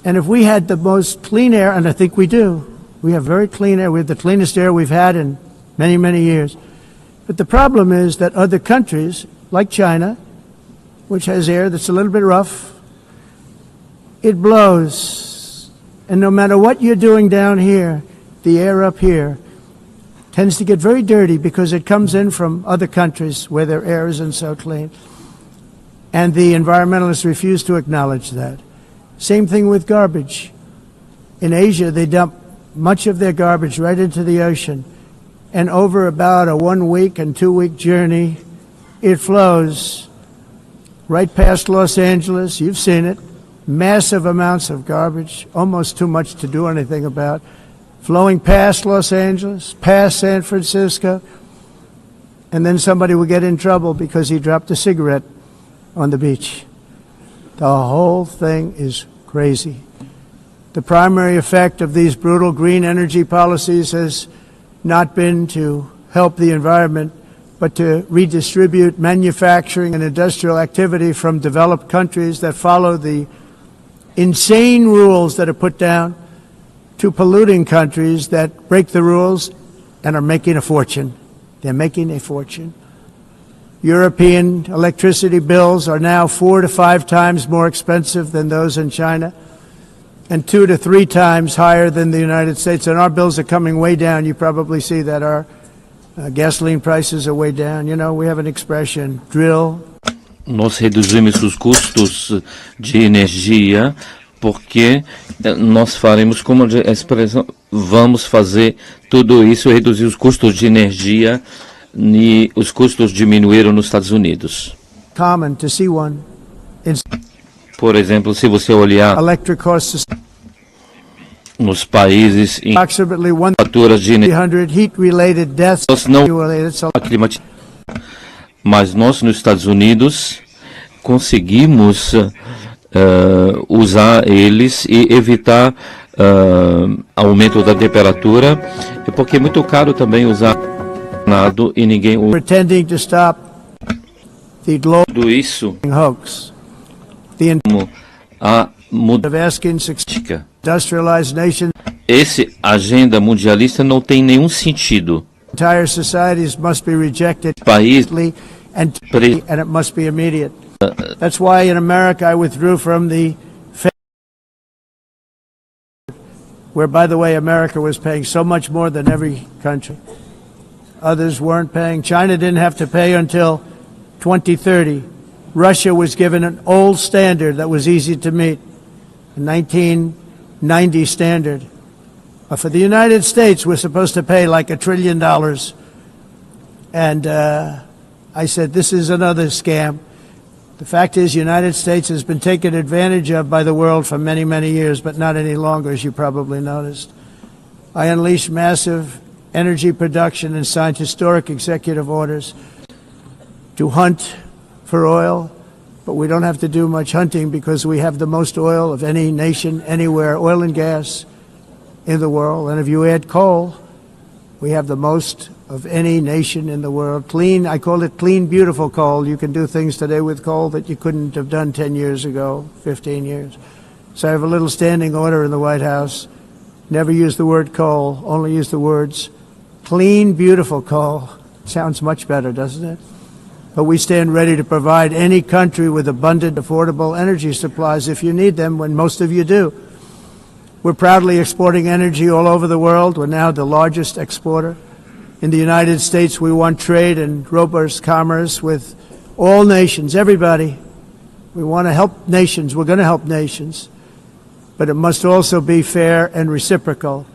And if we had the most clean air, and I think we do, we have very clean air. We have the cleanest air we've had in many, many years. But the problem is that other countries, like China, which has air that's a little bit rough, it blows. And no matter what you're doing down here, the air up here tends to get very dirty because it comes in from other countries where their air isn't so clean. And the environmentalists refuse to acknowledge that. Same thing with garbage. In Asia, they dump much of their garbage right into the ocean. And over about a 1 week and 2 week journey, it flows right past Los Angeles. You've seen it. Massive amounts of garbage, almost too much to do anything about, flowing past Los Angeles, past San Francisco, and then somebody will get in trouble because he dropped a cigarette on the beach. The whole thing is crazy. The primary effect of these brutal green energy policies has not been to help the environment, but to redistribute manufacturing and industrial activity from developed countries that follow the insane rules that are put down to polluting countries that break the rules and are making a fortune. They're making a fortune. European electricity bills are now 4 to 5 times more expensive than those in China and 2 to 3 times higher than the United States. And our bills are coming way down. You probably see that our gasoline prices are way down. You know, we have an expression, drill. Nós reduzimos os custos de energia porque nós faremos como a expressão, vamos fazer tudo isso, reduzir os custos de energia e os custos diminuíram nos Estados Unidos. Common to see one. Por exemplo, se você olhar Electric costs nos países em approximately faturas de energia, 100 heat-related deaths. nós não mas nós nos Estados Unidos conseguimos usar eles e evitar aumento da temperatura, porque é muito caro também usar nada e ninguém usa. Pretending to stop the global Tudo isso hoax. The a of asking industrialized nations, esse agenda mundialista não tem nenhum sentido. entire societies must be rejected País and it must be immediate. That's why in America I withdrew from the where, by the way, America was paying so much more than every country. Others weren't paying. China didn't have to pay until 2030. Russia was given an old standard that was easy to meet, a 1990 standard. But for the United States, we're supposed to pay like $1 trillion. And I said, this is another scam. The fact is, the United States has been taken advantage of by the world for many, many years, but not any longer, as you probably noticed. I unleashed massive energy production and signed historic executive orders to hunt for oil, but we don't have to do much hunting because we have the most oil of any nation anywhere, oil and gas in the world. And if you add coal, we have the most of any nation in the world. Clean, I call it clean, beautiful coal. You can do things today with coal that you couldn't have done 10 years ago, 15 years. So I have a little standing order in the White House. Never use the word coal, only use the words clean, beautiful coal. Sounds much better, doesn't it? But we stand ready to provide any country with abundant, affordable energy supplies if you need them, when most of you do. We're proudly exporting energy all over the world. We're now the largest exporter. In the United States, we want trade and robust commerce with all nations, everybody. We want to help nations. We're going to help nations. But it must also be fair and reciprocal.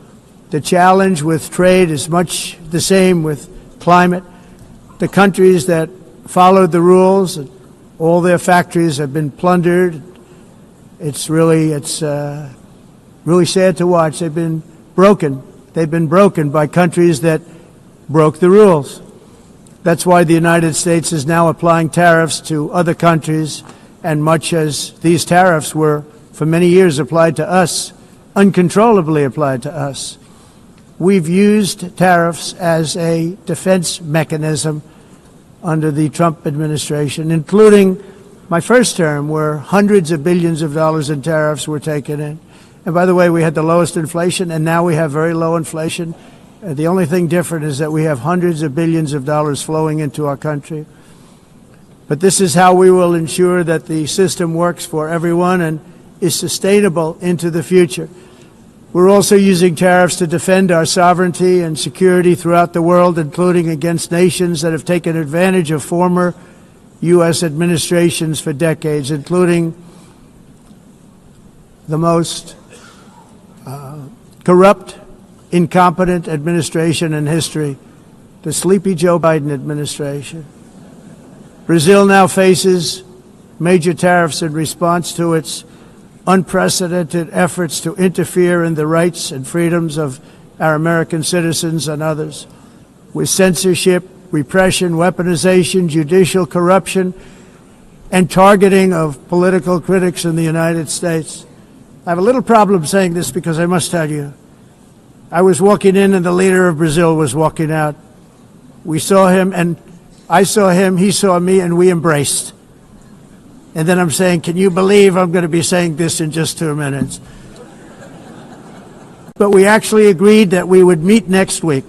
The challenge with trade is much the same with climate. The countries that followed the rules, all their factories have been plundered. It's really sad to watch. They've been broken. They've been broken by countries that broke the rules. That's why the United States is now applying tariffs to other countries, and much as these tariffs were for many years applied to us, uncontrollably applied to us. We've used tariffs as a defense mechanism under the Trump administration, including my first term, where hundreds of billions of dollars in tariffs were taken in. And by the way, we had the lowest inflation, and now we have very low inflation. The only thing different is that we have hundreds of billions of dollars flowing into our country. But this is how we will ensure that the system works for everyone and is sustainable into the future. We're also using tariffs to defend our sovereignty and security throughout the world, including against nations that have taken advantage of former U.S. administrations for decades, including the most corrupt, incompetent administration in history, the sleepy Joe Biden administration. Brazil now faces major tariffs in response to its unprecedented efforts to interfere in the rights and freedoms of our American citizens and others, with censorship, repression, weaponization, judicial corruption, and targeting of political critics in the United States. I have a little problem saying this because I must tell you, I was walking in and the leader of Brazil was walking out. We saw him and I saw him, he saw me, and we embraced. And then I'm saying, can you believe I'm going to be saying this in just 2 minutes? But we actually agreed that we would meet next week.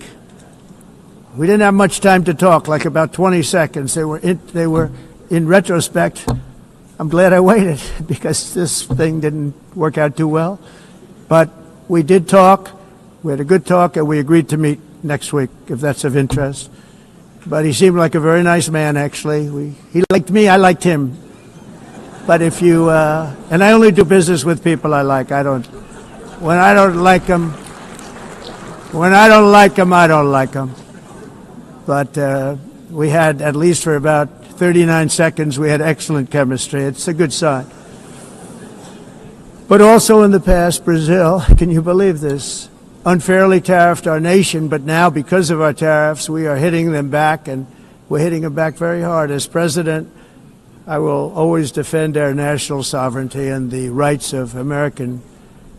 We didn't have much time to talk, like about 20 seconds. They were in retrospect, I'm glad I waited because this thing didn't work out too well. But we did talk, we had a good talk, and we agreed to meet next week, if that's of interest. But he seemed like a very nice man, actually. He liked me, I liked him. But if you, and I only do business with people I like. When I don't like them, I don't like them. But we had, at least for about 39 seconds, we had excellent chemistry. It's a good sign. But also in the past, Brazil, can you believe this, unfairly tariffed our nation, but now because of our tariffs, we are hitting them back, and we're hitting them back very hard. As president, I will always defend our national sovereignty and the rights of American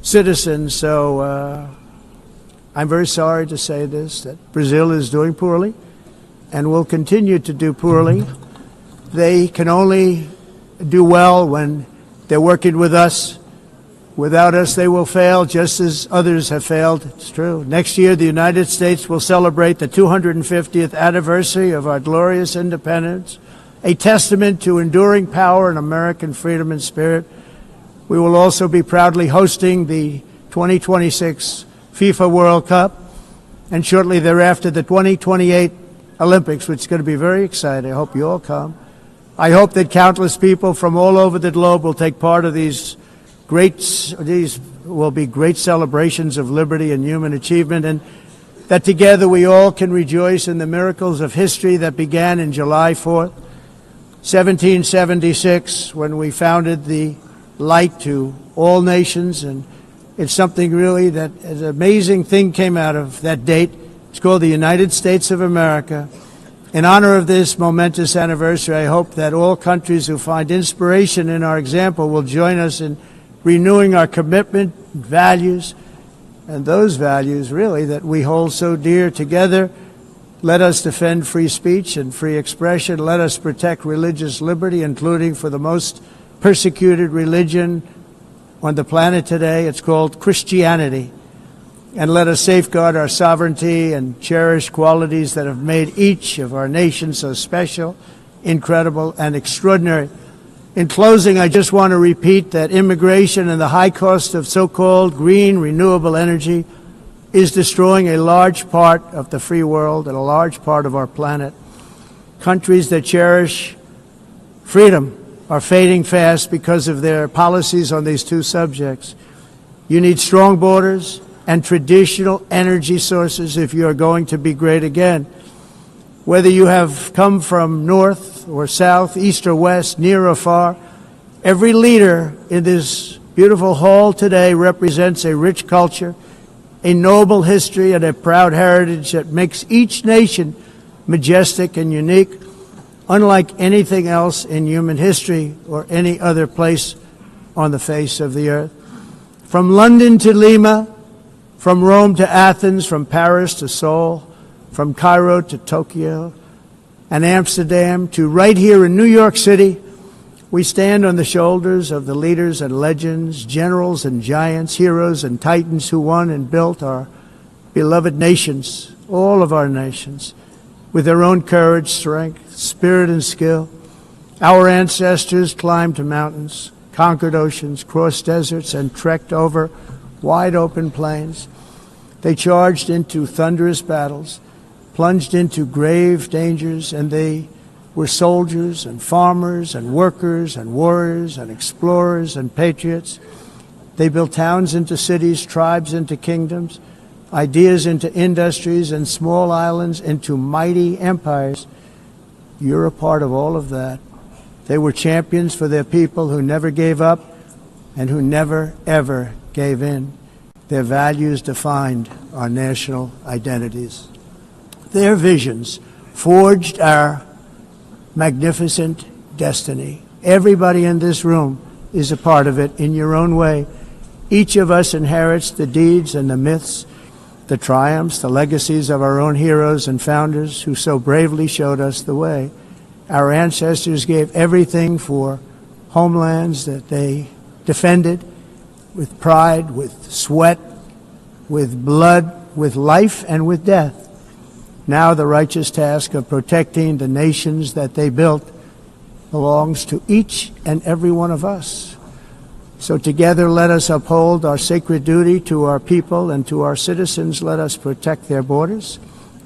citizens. So I'm very sorry to say this, that Brazil is doing poorly and will continue to do poorly. They can only do well when they're working with us. Without us, they will fail, just as others have failed. It's true. Next year, the United States will celebrate the 250th anniversary of our glorious independence, a testament to enduring power and American freedom and spirit. We will also be proudly hosting the 2026 FIFA World Cup, and shortly thereafter, the 2028 Olympics, which is going to be very exciting. I hope you all come. I hope that countless people from all over the globe will take part of these will be great celebrations of liberty and human achievement, and that together we all can rejoice in the miracles of history that began in July 4th, 1776, when we founded the light to all nations. And it's something really that an amazing thing came out of that date. It's called the United States of America. In honor of this momentous anniversary, I hope that all countries who find inspiration in our example will join us in renewing our commitment, values, and those values really that we hold so dear. Together, let us defend free speech and free expression. Let us protect religious liberty, including for the most persecuted religion on the planet today. It's called Christianity. And let us safeguard our sovereignty and cherish qualities that have made each of our nations so special, incredible, and extraordinary. In closing, I just want to repeat that immigration and the high cost of so-called green renewable energy is destroying a large part of the free world and a large part of our planet. Countries that cherish freedom are fading fast because of their policies on these two subjects. You need strong borders and traditional energy sources if you are going to be great again. Whether you have come from north or south, east or west, near or far, every leader in this beautiful hall today represents a rich culture, a noble history, and a proud heritage that makes each nation majestic and unique, unlike anything else in human history or any other place on the face of the earth. From London to Lima, from Rome to Athens, from Paris to Seoul, from Cairo to Tokyo and Amsterdam to right here in New York City, we stand on the shoulders of the leaders and legends, generals and giants, heroes and titans who won and built our beloved nations, all of our nations, with their own courage, strength, spirit, and skill. Our ancestors climbed mountains, conquered oceans, crossed deserts, and trekked over wide open plains. They charged into thunderous battles, plunged into grave dangers, and they were soldiers and farmers and workers and warriors and explorers and patriots. They built towns into cities, tribes into kingdoms, ideas into industries, and small islands into mighty empires. You're a part of all of that. They were champions for their people who never gave up and who never, ever gave in. Their values defined our national identities. Their visions forged our magnificent destiny. Everybody in this room is a part of it in your own way. Each of us inherits the deeds and the myths, the triumphs, the legacies of our own heroes and founders who so bravely showed us the way. Our ancestors gave everything for homelands that they defended with pride, with sweat, with blood, with life, and with death. Now the righteous task of protecting the nations that they built belongs to each and every one of us. So together let us uphold our sacred duty to our people and to our citizens. Let us protect their borders,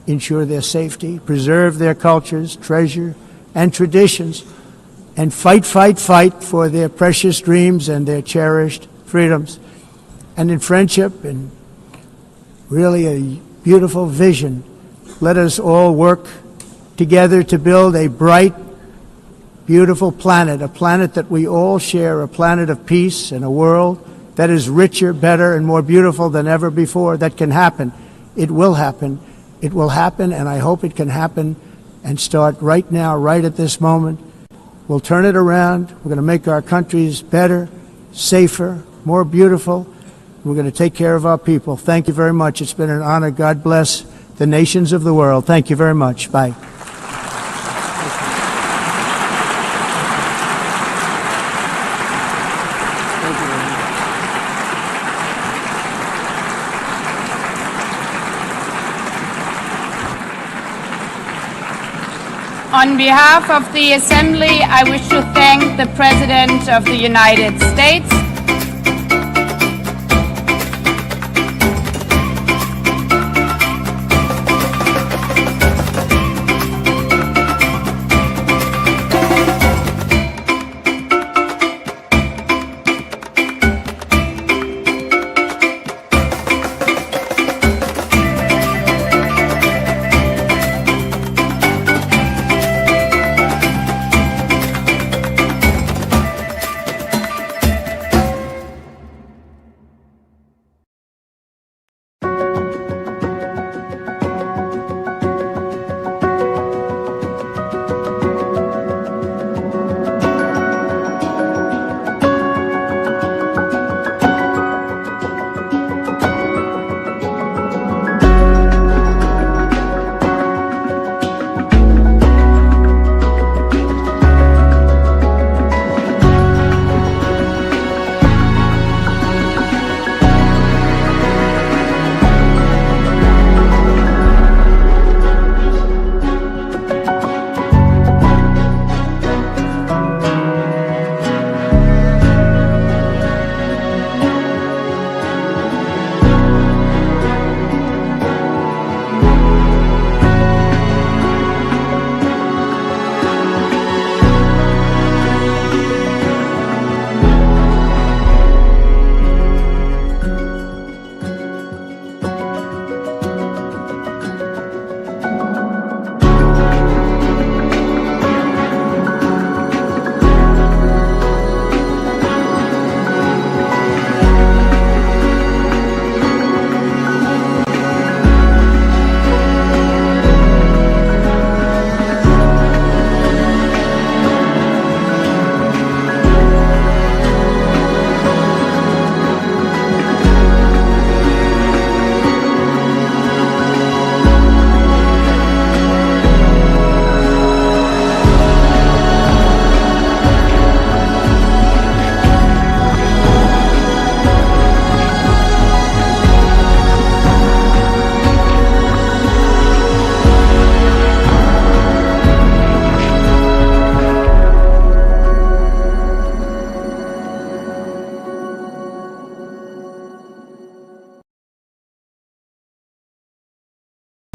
ensure their safety, preserve their cultures, treasure, and traditions, and fight, fight, fight for their precious dreams and their cherished freedoms. And in friendship and really a beautiful vision, let us all work together to build a bright, beautiful planet, a planet that we all share, a planet of peace and a world that is richer, better, and more beautiful than ever before. That can happen. It will happen. It will happen, and I hope it can happen and start right now, right at this moment. We'll turn it around. We're going to make our countries better, safer, more beautiful. We're going to take care of our people. Thank you very much. It's been an honor. God bless the nations of the world. Thank you very much. Bye. On behalf of the Assembly, I wish to thank the President of the United States,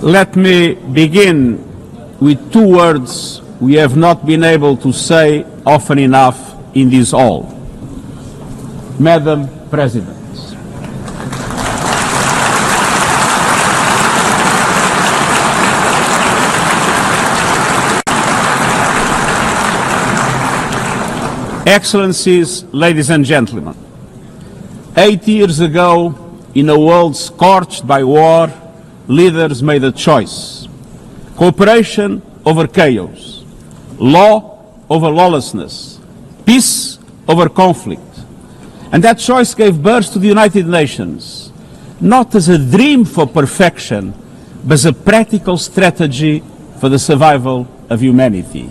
let me begin with two words we have not been able to say often enough in this hall. Madam President, Excellencies, ladies and gentlemen, 8 years ago, in a world scorched by war, leaders made a choice: cooperation over chaos, law over lawlessness, peace over conflict. And that choice gave birth to the United Nations, not as a dream for perfection, but as a practical strategy for the survival of humanity.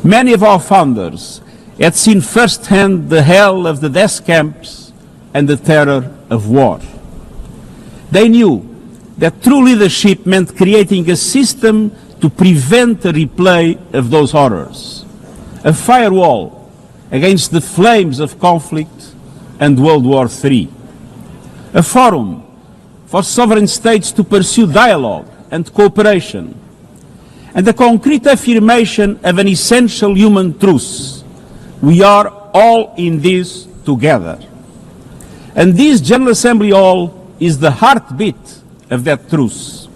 Many of our founders had seen firsthand the hell of the death camps and the terror of war. They knew that true leadership meant creating a system to prevent a replay of those horrors, a firewall against the flames of conflict and World War III, a forum for sovereign states to pursue dialogue and cooperation, and the concrete affirmation of an essential human truth: we are all in this together. And this General Assembly Hall is the heartbeat of that truth.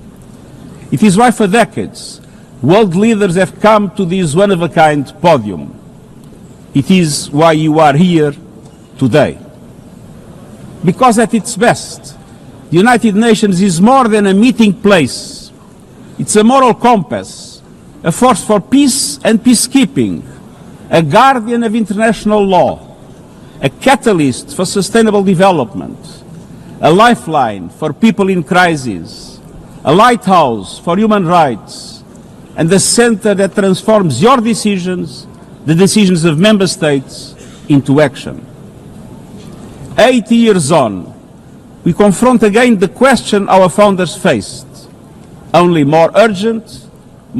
It is why for decades world leaders have come to this one-of-a-kind podium. It is why you are here today. Because at its best, the United Nations is more than a meeting place. It's a moral compass, a force for peace and peacekeeping, a guardian of international law, a catalyst for sustainable development, a lifeline for people in crisis, a lighthouse for human rights, and a center that transforms your decisions, the decisions of member states, into action. 80 years on, we confront again the question our founders faced, only more urgent,